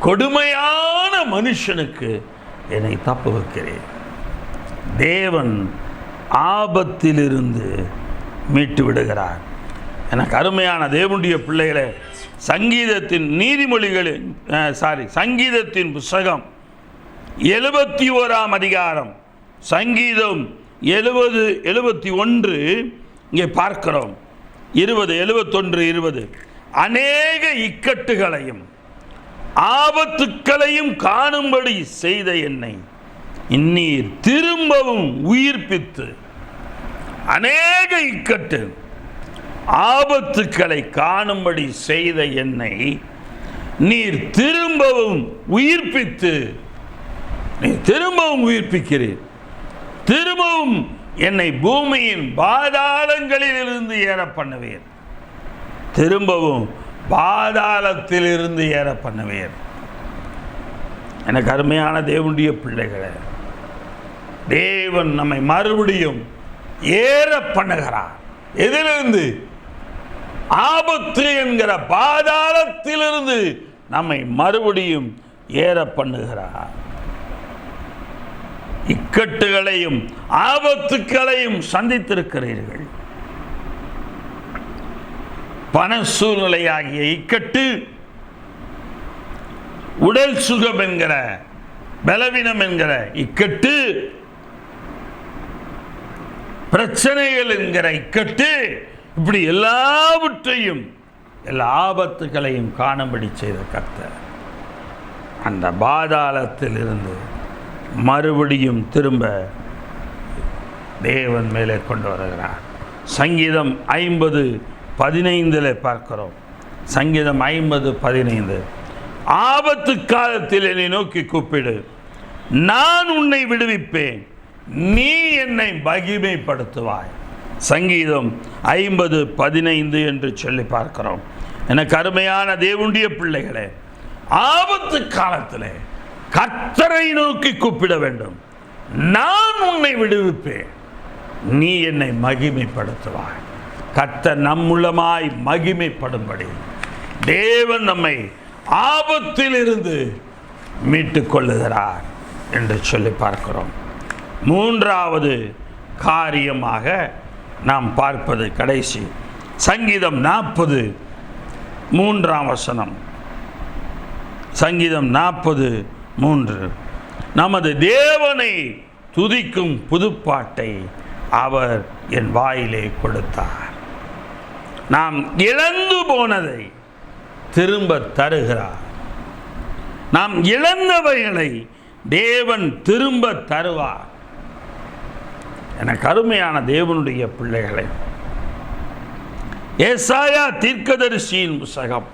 கொடுமையான மனுஷனுக்கு என்னை தப்புவிக்கிறேன். தேவன் ஆபத்திலிருந்து மீட்டு விடுகிறார். எனக்கு அருமையான தேவனுடைய பிள்ளைகளே, சங்கீதத்தின் புஸ்தகம் 71ஆம் அதிகாரம், சங்கீதம் 71 இங்கே பார்க்கிறோம். 71:20 அநேக இக்கட்டுகளையும் ஆபத்துக்களையும் காணும்படி செய்த என்னை இந்நீர் திரும்பவும் உயிர்ப்பித்து. அநேக இக்கட்டு ஆபத்துக்களை காணும்படி செய்த என்னை நீர் திரும்பவும் உயிர்ப்பித்து. நீர் திரும்பவும் உயிர்ப்பிக்கிறீர். திரும்பவும் என்னை பூமியின் பாதாளங்களில் இருந்து ஏற பண்ணுவீர். திரும்பவும் பாதாளத்தில் இருந்து ஏற பண்ணுவீர். எனக்கு அருமையான தேவனுடைய பிள்ளைகளே, தேவன் நம்மை மறுபடியும் ஏற பண்ணுகிறார். எதிலிருந்து? ஆபத்து என்கிற பாதாளத்திலிருந்து நம்மை மறுபடியும் ஏற பண்ணுகிறார். இக்கட்டுகளையும் ஆபத்துக்களையும் சந்தித்திருக்கிறீர்கள். பண சூழ்நிலையாகிய இக்கட்டு, உடல் சுகம் என்கிற பலவீனம் என்கிற இக்கட்டு, பிரச்சனைகள் என்கிற இக்கட்டு, இப்படி எல்லாவற்றையும் எல்லா ஆபத்துகளையும் காணும்படி செய்த கர்த்தர் அந்த பாதாளத்தில் இருந்து மறுபடியும் திரும்ப தேவன் மேலே கொண்டு வருகிறார். சங்கீதம் 50:15 பார்க்கிறோம். சங்கீதம் 50:15 ஆபத்து காலத்தில் என்னை நோக்கி கூப்பிடு, நான் உன்னை விடுவிப்பேன், நீ என்னை மகிமைப்படுத்துவாய். சங்கீதம் 50:15 என்று சொல்லி பார்க்கிறோம். எனக்கு அருமையான தேவனுடைய பிள்ளைகளே, ஆபத்து காலத்தில் கர்த்தரை நோக்கி கூப்பிட வேண்டும். நான் உன்னை விடுவிப்பேன், நீ என்னை மகிமைப்படுத்துவாய். கர்த்தர் நம் மூலமாய் மகிமைப்படும்படி தேவன் நம்மை ஆபத்தில் இருந்து மீட்டுக் கொள்ளுகிறார் என்று சொல்லி பார்க்கிறோம். மூன்றாவது காரியமாக நாம் பார்ப்பது கடைசி சங்கீதம் 40:3 சங்கீதம் 40:3 நமது தேவனை துதிக்கும் புதுப்பாட்டை அவர் என் வாயிலே கொடுத்தார். நாம் இழந்து போனதை திரும்ப தருகிறார். நாம் இழந்தவைகளை தேவன் திரும்ப தருவார். எனக்கு அருமையான தேவனுடைய பிள்ளைகளை, ஏசாயா தீர்க்கதரிசியின் புத்தகம்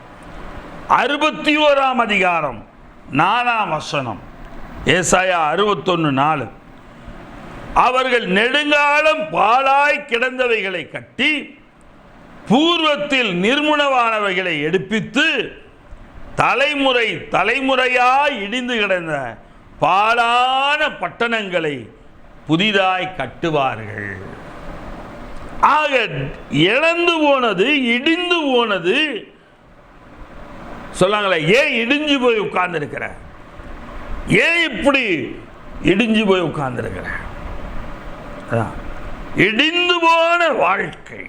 61ஆம் அதிகாரம் 4ஆம் வசனம். ஏசாயா 61:4 அவர்கள் நெடுங்காலம் பாழாய் கிடந்தவைகளை கட்டி பூர்வத்தில் நிர்மூலமானவைகளை எடுப்பித்து தலைமுறை தலைமுறையாய் இடிந்து கிடந்த பாழான பட்டணங்களை புதிதாய் கட்டுவார்கள். ஆக இழந்து போனது, இடிந்து போனது சொல்லாங்களே, ஏன் இடிஞ்சு போய் உட்கார்ந்துருக்கிற? ஏன் இப்படி இடிஞ்சு போய் உட்கார்ந்துருக்கிற? இடிந்து போன வாழ்க்கை,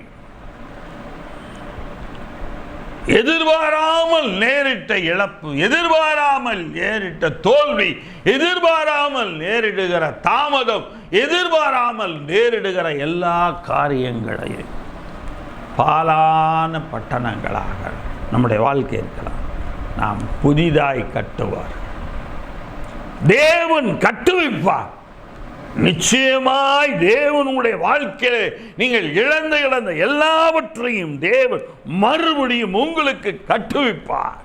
எதிர்பாராமல் நேரிட்ட இழப்பு, எதிர்பாராமல் நேரிட்ட தோல்வி, எதிர்பாராமல் நேரிடுகிற தாமதம், எதிர்பாராமல் நேரிடுகிற எல்லா காரியங்களையும் பாலான பட்டணங்களாக நம்முடைய வாழ்க்கை இருக்கலாம். நாம் புதிதாய் கட்டுவார். தேவன் கட்டுவிப்பார். நிச்சயமாய் தேவனுடைய வாழ்க்கையில் நீங்கள் இழந்த எல்லாவற்றையும் தேவன் மறுபடியும் உங்களுக்கு கட்டுவிப்பார்.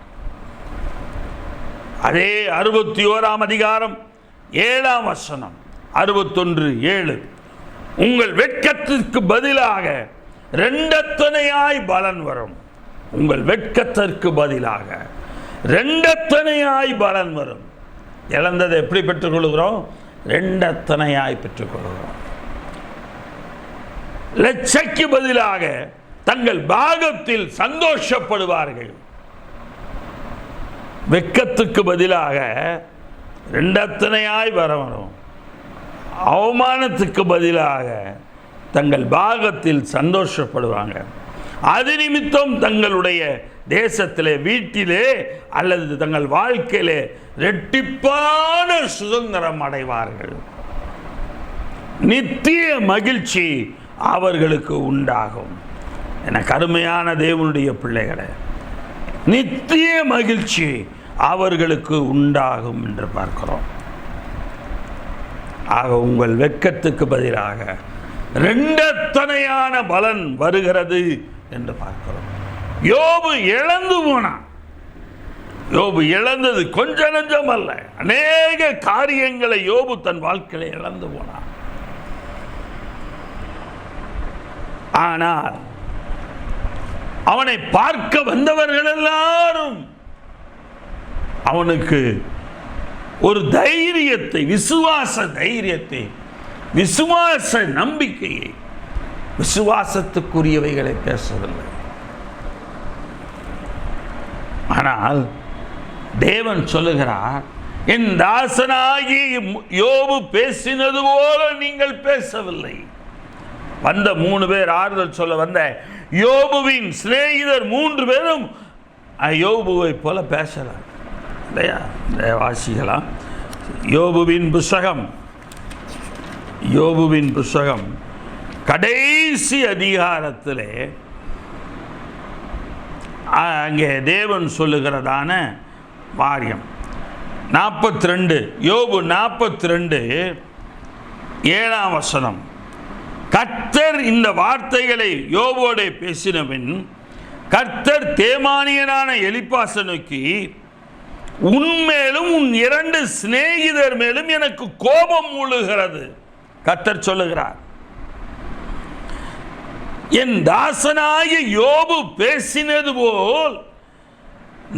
அதே 61ஆம் அதிகாரம் 7ஆம் வசனம், 61:7, உங்கள் வெட்கத்திற்கு பதிலாக இரண்டத்தனையாய் பலன் வரும். உங்கள் வெட்கத்திற்கு பதிலாக இரண்டத்தனையாய் பலன் வரும். இழந்ததை எப்படி பெற்றுக்கொள்கிறோம்? இரண்டத்தனையாய் பெற்றுக்கொள்கிறோம். லட்சைக்கு பதிலாக தங்கள் பாகத்தில் சந்தோஷப்படுவார்கள். வெட்கத்துக்கு பதிலாக இரண்டத்தனையாய் வரும். அவமானத்துக்கு பதிலாக தங்கள் பாகத்தில் சந்தோஷப்படுவாங்க. அது நிமித்தம் தங்களுடைய தேசத்திலே, வீட்டிலே அல்லது தங்கள் வாழ்க்கையிலே இரட்டிப்பான சுதந்திரம் அடைவார்கள். நித்திய மகிழ்ச்சி அவர்களுக்கு உண்டாகும். என கருமையான தேவனுடைய பிள்ளைகளே, நித்திய மகிழ்ச்சி அவர்களுக்கு உண்டாகும் என்று பார்க்கிறோம். ஆக உங்கள் வெட்கத்துக்கு பதிலாக இரண்டத்தனையான பலன் வருகிறது என்று பார்க்கிறோம். யோபு இழந்து போனான். யோபு இழந்தது கொஞ்ச நஞ்சம் அல்ல, அநேக காரியங்களை யோபு தன் வாழ்க்கையில இழந்து போனான். ஆனால் அவனை பார்க்க வந்தவர்கள் எல்லாரும் அவனுக்கு ஒரு தைரியத்தை, விசுவாச தைரியத்தை, விசுவாச நம்பிக்கையை, விசுவாசத்துக்குரியவைகளை பேசவில்லை. ஆனால் தேவன் சொல்லுகிறார், என் தாசனாகி யோபு பேசினது போல நீங்கள் பேசவில்லை. வந்த 3 பேர் ஆறுதல் சொல்ல வந்த யோபுவின் சிநேகிதர் 3 பேரும் யோபுவை போல பேசலாம் இல்லையா? வாசிக்கலாம். யோபுவின் புஸ்தகம் கடைசி அதிகாரத்திலே அங்கே தேவன் சொல்லுகிறதான வாரியம் 42, யோபு 42 7ஆம் வசனம். கர்த்தர் இந்த வார்த்தைகளை யோபோடு பேசினபின் கர்த்தர் தேமானியனான எலிப்பாசை நோக்கி, உன்மேலும் உன் 2 சிநேகிதர் மேலும் எனக்கு கோபம் மூழுகிறது. கர்த்தர் சொல்லுகிறார், என் தாசனாகிய யோபு பேசினது போல்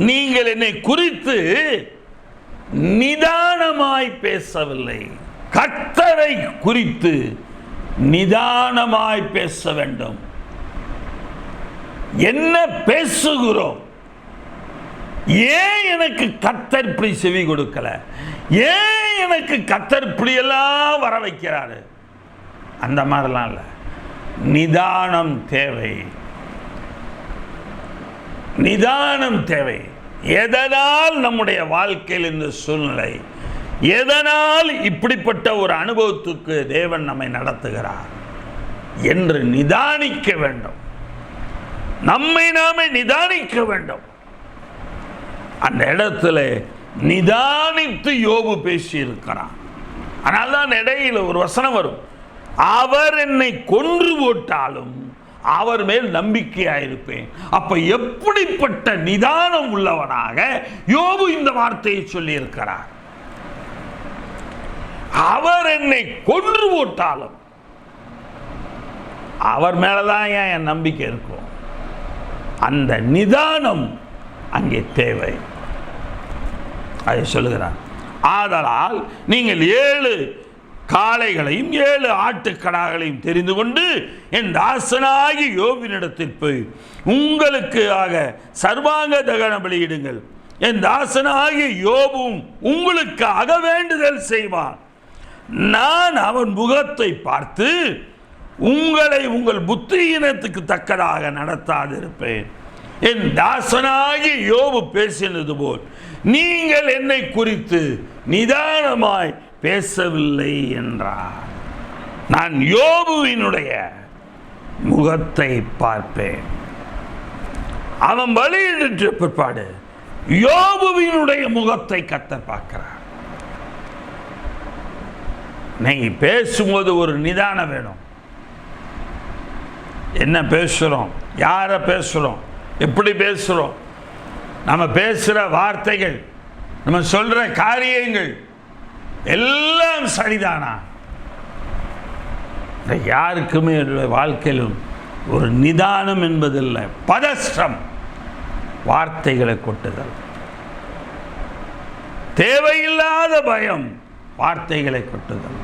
நீங்கள் என்னை குறித்து நிதானமாய் பேசவில்லை. கர்த்தரை குறித்து நிதானமாய் பேச வேண்டும். என்ன பேசுகிறோம்? ஏன் எனக்கு கர்த்தர் இப்படி செவி கொடுக்கல? ஏன் எனக்கு கர்த்தர் இப்படி எல்லாம் வர வைக்கிறாரு? அந்த மாதிரிலாம் இல்லை. நிதானம் தேவை. நிதானம் தேவை. எதனால் நம்முடைய வாழ்க்கையில் இந்த சூழ்நிலை, எதனால் இப்படிப்பட்ட ஒரு அனுபவத்துக்கு தேவன் நம்மை நடத்துகிறார் என்று நிதானிக்க வேண்டும். நம்மை நாமே நிதானிக்க வேண்டும். அந்த இடத்துல நிதானித்து யோபு பேசி இருக்கிறான். ஆனால் தான் இடையில் ஒரு வசனம் வரும், அவர் என்னை கொன்று போட்டாலும் அவர் மேல் நம்பிக்கையாயிருப்பேன். அப்ப எப்படிப்பட்ட நிதானம் உள்ளவனாக யோபு இந்த வார்த்தையை சொல்லி இருக்கிறார். அவர் என்னை கொன்று போட்டாலும் அவர் மேலதான் என் நம்பிக்கை இருக்கும். அந்த நிதானம் அங்கே தேவை. அதை சொல்லுகிறார். ஆதலால் நீங்கள் 7 காளைகளையும் 7 ஆட்டுக்கடாக்களையும் தெரிந்து கொண்டு என் தாசனாகி யோபினிடத்தில் போய் உங்களுக்கு சர்வாங்க தகன பலியிடுங்கள். என் தாசனாகி யோபும் உங்களுக்காக வேண்டுதல் செய்வான். நான் அவன் முகத்தை பார்த்து உங்களை உங்கள் புத்தியினத்துக்கு தக்கதாக நடத்தாதிருப்பேன். என் தாசனாகி யோபு பேசினது போல் நீங்கள் என்னை குறித்து நிதானமாய் பேசவில்லை என்றார். நான் யோபுவினுடைய முகத்தை பார்ப்பேன். அவன் பலியிட்ட பிற்பாடு யோபுவினுடைய முகத்தை கர்த்தர் பார்க்கிறார். நீங்க பேசும்போது ஒரு நிதானம் வேணும். என்ன பேசுறோம், யாரை பேசுறோம், எப்படி பேசுறோம், நம்ம பேசுற வார்த்தைகள், நம்ம சொல்ற காரியங்கள் எல்லாம் சரிதானா? யாருக்குமே வாழ்க்கையிலும் ஒரு நிதானம் என்பதில்லை. பதஷ்டம், வார்த்தைகளை கொட்டுதல், தேவையில்லாத பயம், வார்த்தைகளை கொட்டுதல்,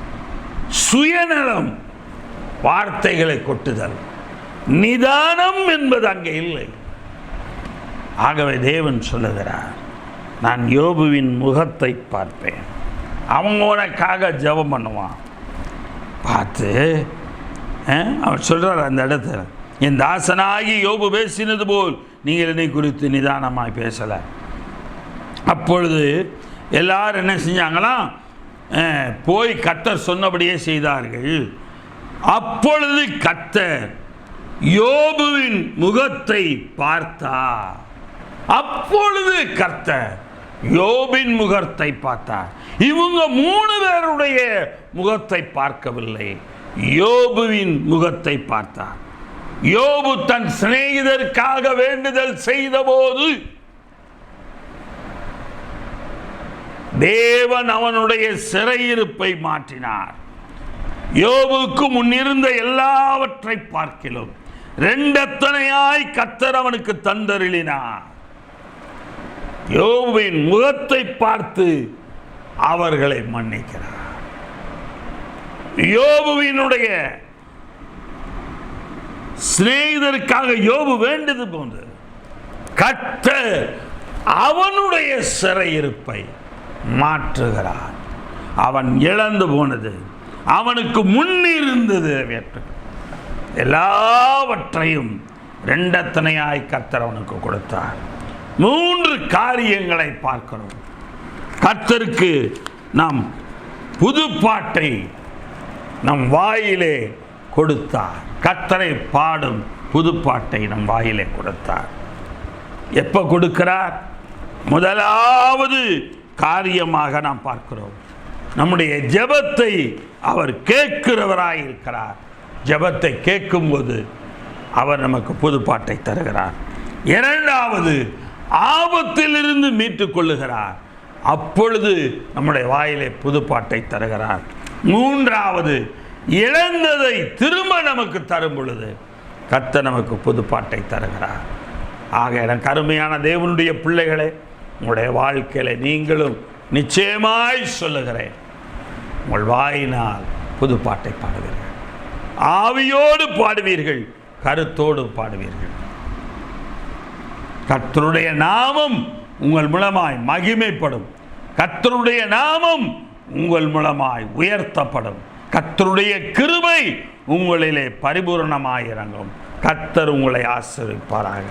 சுயநலம், வார்த்தைகளை கொட்டுதல், நிதானம் என்பது அங்கே இல்லை. ஆகவே தேவன் சொல்லுகிறார், நான் யோபுவின் முகத்தை பார்ப்பேன். அவங்க உனக்காக ஜெபம் பண்ணுவான். பார்த்து அவர் சொல்றார் அந்த இடத்துல, என் தாசனாகி யோபு பேசினது போல் நீங்கள் என்னை குறித்து நிதானமாய் பேசலை. அப்பொழுது எல்லாரும் என்ன செஞ்சாங்களாம், போய் கர்த்தர் சொன்னபடியே செய்தார்கள். அப்பொழுது கர்த்தர் யோபுவின் முகத்தை பார்த்தார். அப்பொழுது கர்த்தர் யோபின் முகத்தை பார்த்தார். இவங்க 3 பேருடைய முகத்தை பார்க்கவில்லை, யோபுவின் முகத்தை பார்த்தார். யோபு தன் சிநேகிதருக்காக வேண்டுதல் செய்த போது தேவன் அவனுடைய சிறையிருப்பை மாற்றினார். யோபுக்கு முன்னிருந்த எல்லாவற்றை பார்க்கிலும் 2 எத்தனையாய் கர்த்தர் அவனுக்கு தந்தருளினார். யோபுவின் முகத்தை பார்த்து அவர்களை மன்னிக்கிறார். யோபுவினுடைய சிநேகிதருக்காக யோபு வேண்டது போன்று கர்த்தர் அவனுடைய சிறையிருப்பை மாற்றுகிறார். அவன் இழந்து போனது, அவனுக்கு முன்னிருந்தது எல்லாவற்றையும் 2 எத்தனையாய் கர்த்தர் அவனுக்கு கொடுத்தார். 3 காரியங்களை பார்க்கிறோம். கர்த்தருக்கு நாம் புதுப்பாட்டை நம் வாயிலே கொடுத்தார். கர்த்தரை பாடும் புதுப்பாட்டை நம் வாயிலே கொடுத்தார். எப்ப கொடுக்கிறார்? முதலாவது காரியமாக நாம் பார்க்கிறோம், நம்முடைய ஜெபத்தை அவர் கேட்கிறவராய் இருக்கிறார். ஜெபத்தை கேட்கும்போது அவர் நமக்கு புதுப்பாட்டை தருகிறார். 2வது, ஆபத்திலிருந்து மீட்டுக் கொள்ளுகிறார். அப்பொழுது நம்முடைய வாயிலே புதுப்பாட்டை தருகிறார். 3வது, இழந்ததை திரும்ப நமக்கு தரும் பொழுது கர்த்தர் நமக்கு புதுப்பாட்டை தருகிறார். ஆக எனக்கு அருமையான தேவனுடைய பிள்ளைகளே, உங்களுடைய வாழ்க்கையில நீங்களும் நிச்சயமாய் சொல்லுகிறேன், உங்கள் வாயினால் புதுப்பாட்டை பாடுவீர்கள், ஆவியோடு பாடுவீர்கள், கருத்தோடு பாடுவீர்கள். கர்த்தருடைய நாமம் உங்கள் மூலமாய் மகிமைப்படும். கர்த்தருடைய நாமம் உங்கள் மூலமாய் உயர்த்தப்படும். கர்த்தருடைய கிருபை உங்களிலே பரிபூரணமாய் இறங்கும். கர்த்தர் உங்களை ஆசீர்வதிப்பாராக.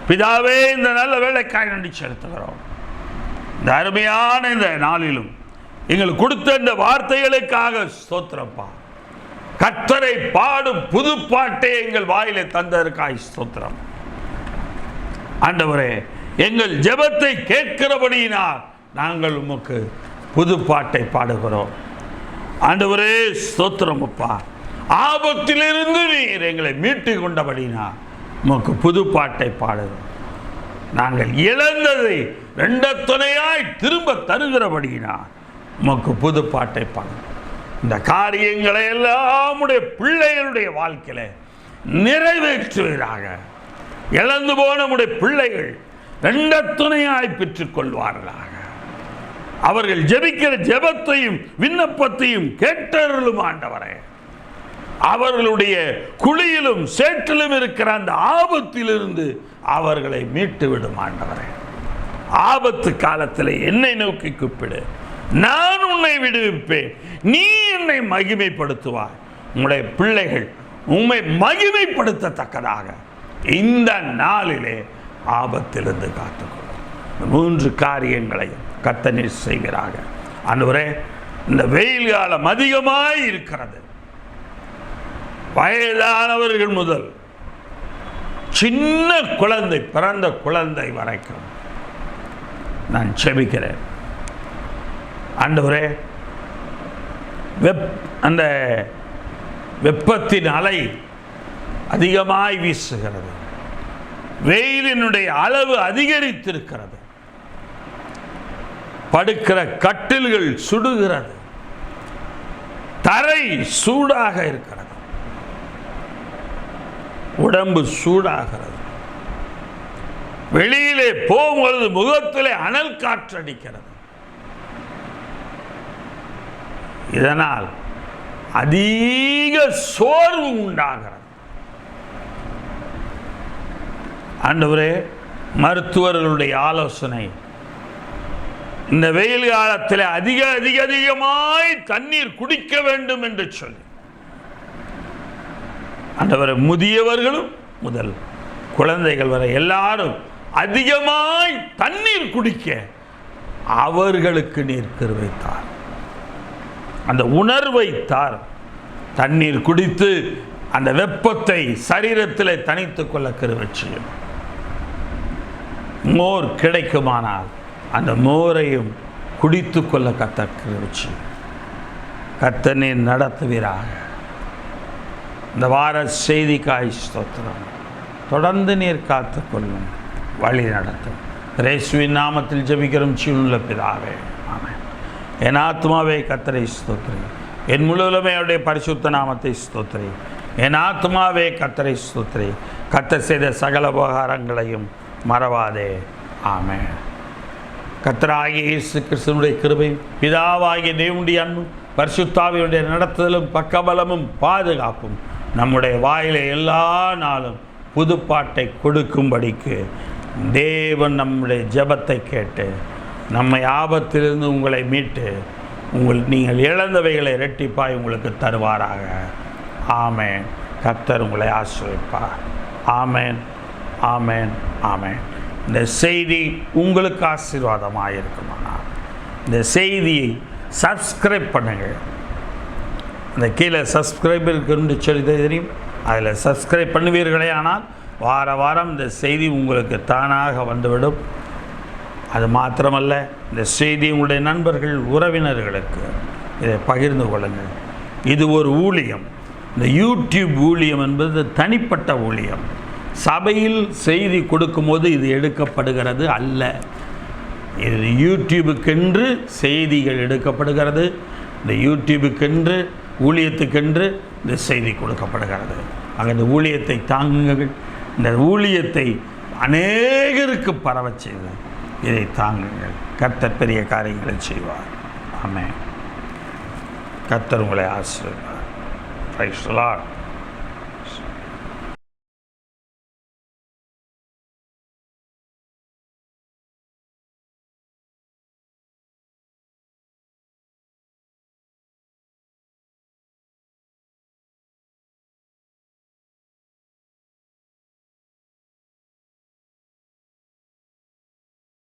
பிதாவே, இந்த நல்ல வேளைக்காய் நன்றி செலுத்துகிறோம். இந்த அருமையான இந்த நாளிலும் எங்களுக்கு கொடுத்த இந்த வார்த்தைகளுக்காக ஸ்தோத்திரப்பா. கர்த்தரை பாடும் புதுப்பாட்டை எங்கள் வாயிலே தந்ததற்காய் ஸ்தோத்திரம். ஆண்டவரே, எங்கள் ஜெபத்தை கேட்கிறபடியினால் நாங்கள் உமக்கு புதுப்பாட்டை பாடுகிறோம். ஆண்டவரே ஸ்தோத்திரம் அப்பா. ஆபத்திலிருந்து நீர் எங்களை மீட்டு கொண்டபடினால் உமக்கு புதுப்பாட்டை பாடுகிறோம். நாங்கள் இழந்ததை 2 துணையாய் திரும்ப தருகிறபடியினால் உமக்கு புதுப்பாட்டை பாடுகிறோம். இந்த காரியங்களை எல்லாம் உடைய பிள்ளைகளுடைய வாழ்க்கையில நிறைவேற்றுவீராக. இழந்து போன உடைய பிள்ளைகள் 2 துணையாய் பெற்றுக் கொள்வார்களாக. அவர்கள் ஜெபிக்கிற ஜெபத்தையும் விண்ணப்பத்தையும் கேட்டருளும் ஆண்டவரே. அவர்களுடைய குழியிலும் சேற்றிலும் இருக்கிற அந்த ஆபத்திலிருந்து அவர்களை மீட்டு விடும் ஆண்டவரே. ஆபத்து காலத்தில் என்னை நோக்கி கூப்பிடு, நான் உன்னை விடுவிப்பேன், நீ என்னை மகிமைப்படுத்துவாய். உங்களுடைய பிள்ளைகள் உம்மை மகிமைப்படுத்தத்தக்கதாக இந்த நாளிலே ஆபத்திலிருந்து காத்துக்கொள்ளும். 3 காரியங்களையும் கர்த்தர் செய்வீராக. ஆண்டவரே, இந்த வெயில் காலம் அதிகமாய் இருக்கிறது. வயதானவர்கள் முதல் சின்ன குழந்தை, பிறந்த குழந்தை வரைக்கும் நான் செபிக்கிறேன். ஆண்டவரே, அந்த வெப்பத்தின் அலை அதிகமாய் வீசுகிறது, வெயிலினுடைய அளவு அதிகரித்திருக்கிறது, படுக்கிற கட்டில்கள் சுடுகிறது, தரை சூடாக இருக்கிறது, உடம்பு சூடாகிறது, வெளியிலே போகும்பொழுது முகத்திலே அனல் காற்றடிக்கிறது. இதனால் அதிக சோர்வு உண்டாகிறது. ஆண்டவரே, மருத்துவர்களுடைய ஆலோசனை இந்த வெயில் காலத்தில் அதிகமாய் தண்ணீர் குடிக்க வேண்டும் என்று சொல்லி, ஆண்டவரே, முதியவர்களும் முதல் குழந்தைகள் வரை எல்லாரும் அதிகமாய் தண்ணீர் குடிக்க அவர்களுக்கு நீர் கிருபை தார், அந்த உணர்வை தார். தண்ணீர் குடித்து அந்த வெப்பத்தை சரீரத்தில் தணித்துக் கொள்ள கிருபை செய்யும். மோர் கிடைக்குமானால் அந்த மோரையும் குடித்து கொள்ள கர்த்தர் கிருபை செய்யும். கர்த்தர் நீர் நடத்துவீராக. இந்த வார செய்திக்காய் ஸ்தோத்திரம். தொடர்ந்து நீர் காத்துக்கொள்ளும், வழி நடத்தும். இயேசுவின் நாமத்தில் ஜெபிக்கிறோம் ஜீவனுள்ள பிதாவே, ஆமென். என் ஆத்மாவே கர்த்தரை ஸ்தோத்திரி, என் முழுவதுமே அவருடைய பரிசுத்த நாமத்தை ஸ்தோத்திரி. என் ஆத்மாவே கர்த்தரை ஸ்தோத்திரி, கர்த்தர் செய்த சகல உபகாரங்களையும் மறவாதே, ஆமென். கர்த்தராகிய இயேசு கிறிஸ்துவினுடைய கிருபையும் பிதாவாகிய தேவனுடைய அன்பும் பரிசுத்தாவியுடைய நடத்துதலும் பக்கபலமும் பாதுகாப்பும் நம்முடைய வாயிலே எல்லா நாளும் புதுப்பாட்டை கொடுக்கும்படிக்கு தேவன் நம்முடைய ஜெபத்தை கேட்டு நம்மை ஆபத்திலிருந்து உங்களை மீட்டு நீங்கள் இழந்தவைகளை இரட்டிப்பாய் உங்களுக்கு தருவாராக. ஆமென். கர்த்தர் உங்களை ஆசீர்வதிப்பார். ஆமென், ஆமென், ஆமென். இந்த செய்தி உங்களுக்கு ஆசீர்வாதமாக இருக்குமானால் இந்த செய்தியை சப்ஸ்கிரைப் பண்ணுங்கள். அந்த கீழே சப்ஸ்கிரைப் இருக்குன்னு சொல்லி தெரியும், அதில் சப்ஸ்கிரைப் பண்ணுவீர்களே ஆனால் வார வாரம் இந்த செய்தி உங்களுக்கு தானாக வந்துவிடும். அது மாத்திரமல்ல, இந்த செய்தி உங்களுடைய நண்பர்கள் உறவினர்களுக்கு இதை பகிர்ந்து கொள்ளுங்கள். இது ஒரு ஊழியம். இந்த யூடியூப் ஊழியம் என்பது தனிப்பட்ட ஊழியம். சபையில் செய்தி கொடுக்கும்போது இது எடுக்கப்படுகிறது அல்ல. இது யூடியூபுக்கென்று செய்திகள் எடுக்கப்படுகிறது. இந்த யூடியூபுக்கென்று ஊழியத்துக்கென்று இந்த செய்தி கொடுக்கப்படுகிறது. ஆக இந்த ஊழியத்தை தாங்குங்கள். இந்த ஊழியத்தை அநேகருக்கு பரவச் செய்து இதை தாங்குங்கள். கர்த்தர் பெரிய காரியங்களை செய்வார். ஆமென். கர்த்தர் உங்களை ஆசீர்வதிப்பார். Praise the Lord.